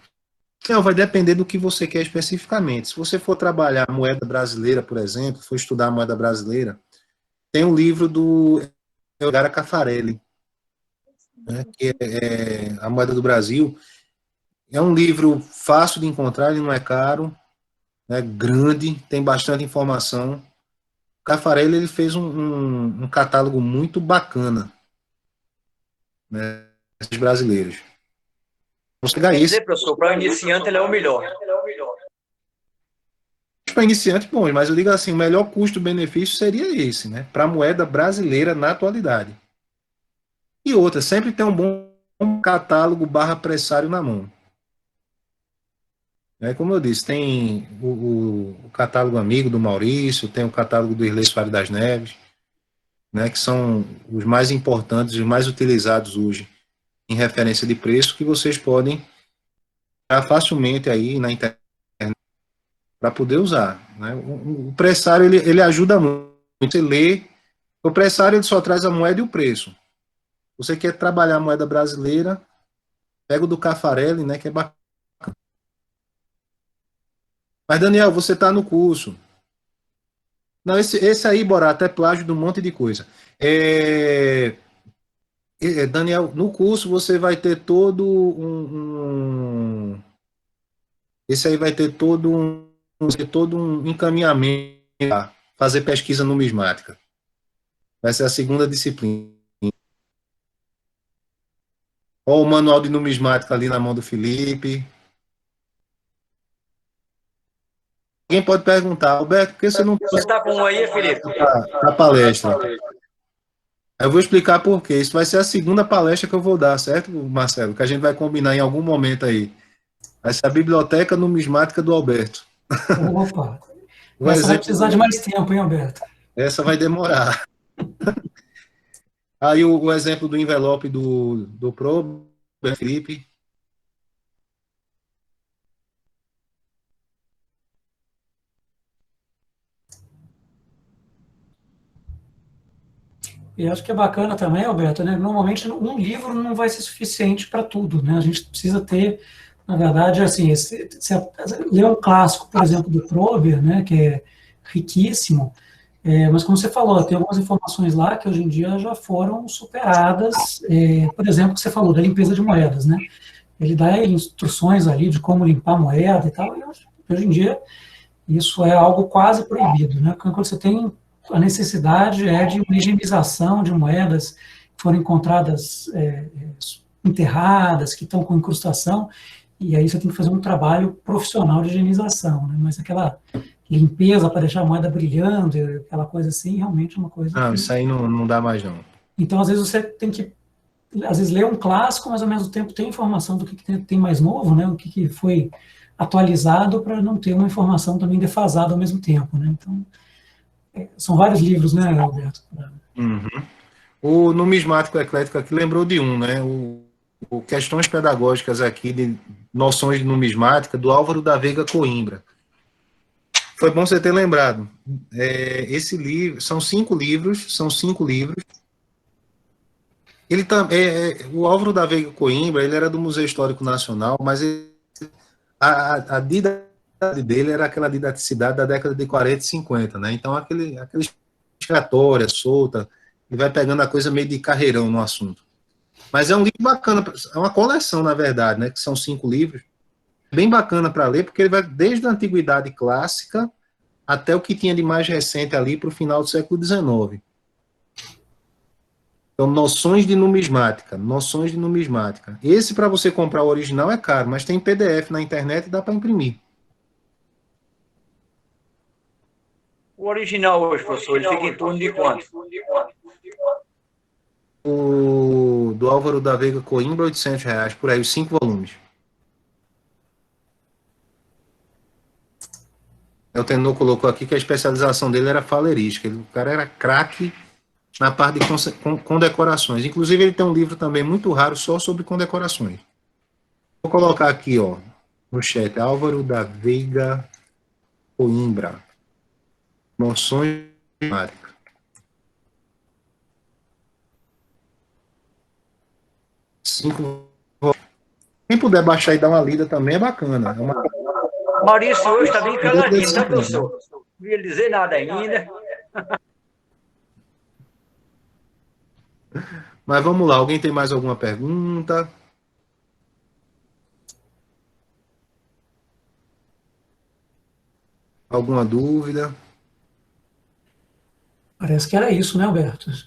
Não, vai depender do que você quer especificamente. Se você for trabalhar a moeda brasileira, por exemplo, for estudar a moeda brasileira, tem um livro do Elgara Caffarelli, né, que é A Moeda do Brasil. É um livro fácil de encontrar, ele não é caro, é grande, tem bastante informação. O Caffarelli ele fez um catálogo muito bacana, né, dos brasileiros. Quer dizer, professor, para iniciante ele é o melhor. Para iniciante, bom, mas eu digo assim, o melhor custo-benefício seria esse, né? Para a moeda brasileira na atualidade. E outra, sempre tem um bom catálogo / pressário na mão. Como eu disse, tem o catálogo amigo do Maurício, tem o catálogo do Irley Soares das Neves, né, que são os mais importantes, os mais utilizados hoje em referência de preço, que vocês podem entrar facilmente aí na internet para poder usar, né? O pressário ele ajuda muito. Você lê, o pressário ele só traz a moeda e o preço. Você quer trabalhar a moeda brasileira, pega o do Caffarelli, né, que é bacana. Mas Daniel, você está no curso. Não, esse aí, Borato, é plágio de um monte de coisa. Daniel, no curso você vai ter todo esse aí vai ter todo um encaminhamento para fazer pesquisa numismática. Vai ser a segunda disciplina. Olha o manual de numismática ali na mão do Felipe. Alguém pode perguntar, Alberto, por que você não... Você está com um aí, Felipe? A palestra. Eu vou explicar por quê. Isso vai ser a segunda palestra que eu vou dar, certo, Marcelo? Que a gente vai combinar em algum momento aí. Vai ser a Biblioteca Numismática do Alberto. Opa! Essa vai precisar de mais tempo, hein, Alberto? Essa vai demorar. Aí o exemplo do envelope do Pro, Felipe. E acho que é bacana também, Alberto, né? Normalmente um livro não vai ser suficiente para tudo, né? A gente precisa ter, na verdade, assim, ler um clássico, por exemplo, do Prober, né? Que é riquíssimo, mas como você falou, tem algumas informações lá que hoje em dia já foram superadas, por exemplo, que você falou da limpeza de moedas, né? Ele dá instruções ali de como limpar a moeda e tal, e hoje em dia isso é algo quase proibido, né? Porque quando você tem a necessidade de uma higienização de moedas que foram encontradas enterradas, que estão com incrustação, e aí você tem que fazer um trabalho profissional de higienização, né? Mas aquela limpeza para deixar a moeda brilhando, aquela coisa assim, realmente é uma coisa... Não, isso aí não dá mais não. Então, às vezes, você tem que, às vezes, ler um clássico, mas ao mesmo tempo tem informação do que tem mais novo, né? O que foi atualizado para não ter uma informação também defasada ao mesmo tempo, né? Então, São vários livros, né, Alberto? Uhum. O numismático eclético aqui lembrou de um, né? O Questões Pedagógicas aqui de Noções de Numismática, do Álvaro da Veiga Coimbra. Foi bom você ter lembrado. Esse livro, são 5 livros. Ele o Álvaro da Veiga Coimbra, ele era do Museu Histórico Nacional, mas a didaticidade dele era aquela didaticidade da década de 40 e 50, né? Então, aquele escatória, solta, ele vai pegando a coisa meio de carreirão no assunto. Mas é um livro bacana, é uma coleção, na verdade, né? Que são 5 livros. Bem bacana para ler, porque ele vai desde a Antiguidade Clássica até o que tinha de mais recente ali para o final do século XIX. Então, noções de numismática. Esse, para você comprar o original, é caro, mas tem PDF na internet e dá para imprimir. O original hoje, professor, ele fica em torno de quanto? O do Álvaro da Veiga Coimbra, R$800, por aí, os 5 volumes. O Tenor colocou aqui que a especialização dele era falerística. O cara era craque na parte de condecorações. Inclusive, ele tem um livro também muito raro só sobre condecorações. Vou colocar aqui, ó, no chat, Álvaro da Veiga Coimbra. Noções de Mágica. Quem puder baixar e dar uma lida também é bacana. É uma... Maurício hoje está bem caladinho, tá, professor? Não ia dizer nada ainda. Mas vamos lá, alguém tem mais alguma pergunta? Alguma dúvida? Parece que era isso, né, Alberto? Acho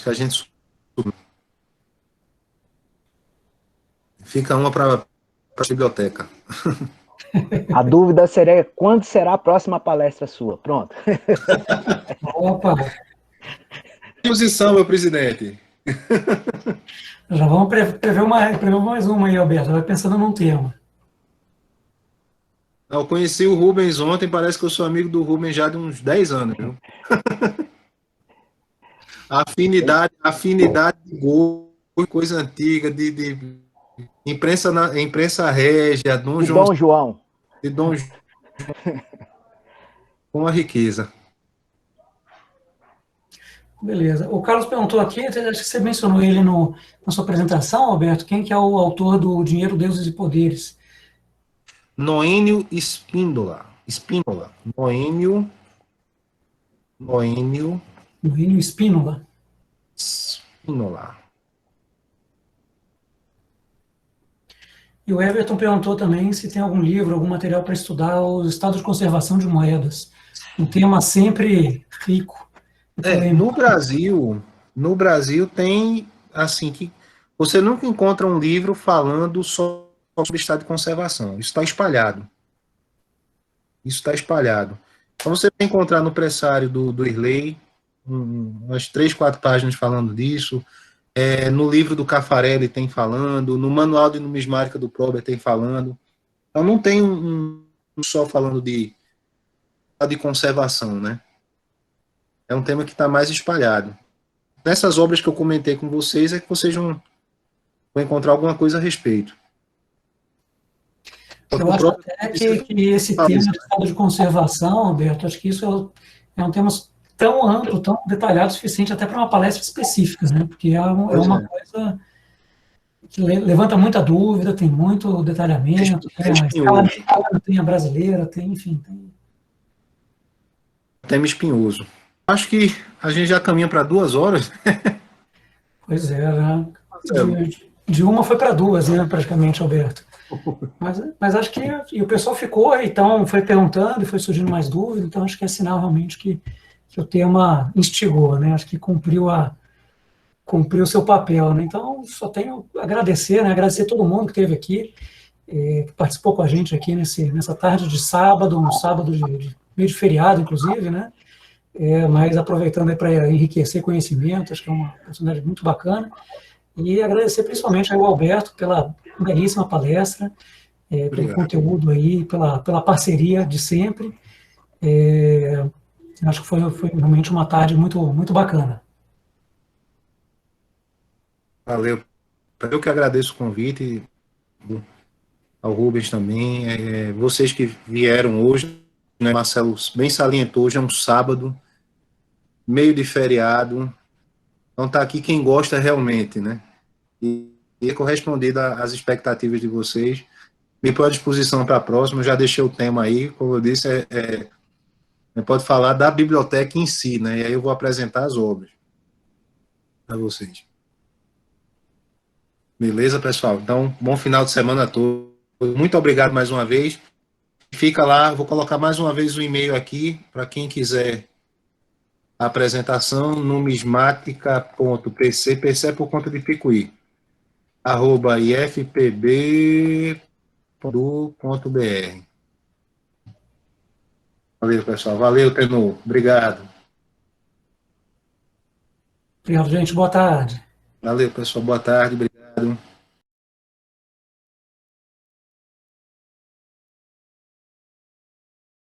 que a gente... Fica uma para a biblioteca. A dúvida seria quando será a próxima palestra sua? Pronto. Opa! Posição, meu presidente. Já vamos prever mais uma aí, Alberto. Vai pensando num tema. Eu conheci o Rubens ontem, parece que eu sou amigo do Rubens já de uns 10 anos, viu? Afinidade de gol, coisa antiga, de imprensa régia, Dom João. De Dom João. Com a riqueza. Beleza. O Carlos perguntou aqui, acho que você mencionou ele na sua apresentação, Alberto, quem que é o autor do Dinheiro, Deuses e Poderes? Noênio Spínola. Noênio Spínola. E o Everton perguntou também se tem algum livro, algum material para estudar os estados de conservação de moedas. Um tema sempre rico. No Brasil tem, assim, que você nunca encontra um livro falando só sobre estado de conservação. Isso está espalhado. Então você vai encontrar no pressário do Irley umas 3, 4 páginas falando disso. No livro do Caffarelli tem falando, no Manual de Numismática do Prober tem falando. Então não tem um só falando de conservação, né? É um tema que está mais espalhado. Nessas obras que eu comentei com vocês é que vocês vão encontrar alguma coisa a respeito. Eu acho até que esse tema de estado de conservação, Alberto, acho que isso é um tema tão amplo, tão detalhado, suficiente até para uma palestra específica, né? Porque é uma coisa que levanta muita dúvida, tem muito detalhamento, tem a escala americana, tem a brasileira, enfim. Tema espinhoso. Acho que a gente já caminha para 2 horas. Pois é, de uma foi para 2, né, praticamente, Alberto. Mas acho que o pessoal ficou, então foi perguntando e foi surgindo mais dúvida, então acho que é sinal realmente que o tema instigou, né, acho que cumpriu o seu papel, né, então só tenho a agradecer, né, agradecer todo mundo que esteve aqui, que participou com a gente aqui nessa tarde de sábado, um sábado meio de feriado, inclusive, né, mas aproveitando para enriquecer conhecimento, acho que é uma oportunidade muito bacana, e agradecer principalmente ao Alberto pela belíssima palestra, pelo conteúdo aí, pela parceria de sempre, Acho que foi realmente uma tarde muito bacana. Valeu. Eu que agradeço o convite, ao Rubens também, vocês que vieram hoje, né, Marcelo bem salientou, hoje é um sábado, meio de feriado, então tá aqui quem gosta realmente, né, e é correspondido às expectativas de vocês. Me põe à disposição para a próxima, já deixei o tema aí, como eu disse, pode falar da biblioteca em si, né, e aí eu vou apresentar as obras para vocês. Beleza, pessoal? Então, bom final de semana a todos. Muito obrigado mais uma vez. Fica lá, vou colocar mais uma vez o e-mail aqui, para quem quiser a apresentação, numismática.pc, PC é por conta de Picuí, @ifpb.br. Valeu, pessoal. Valeu, Tenor. Obrigado. Obrigado, gente. Boa tarde. Valeu, pessoal. Boa tarde. Obrigado.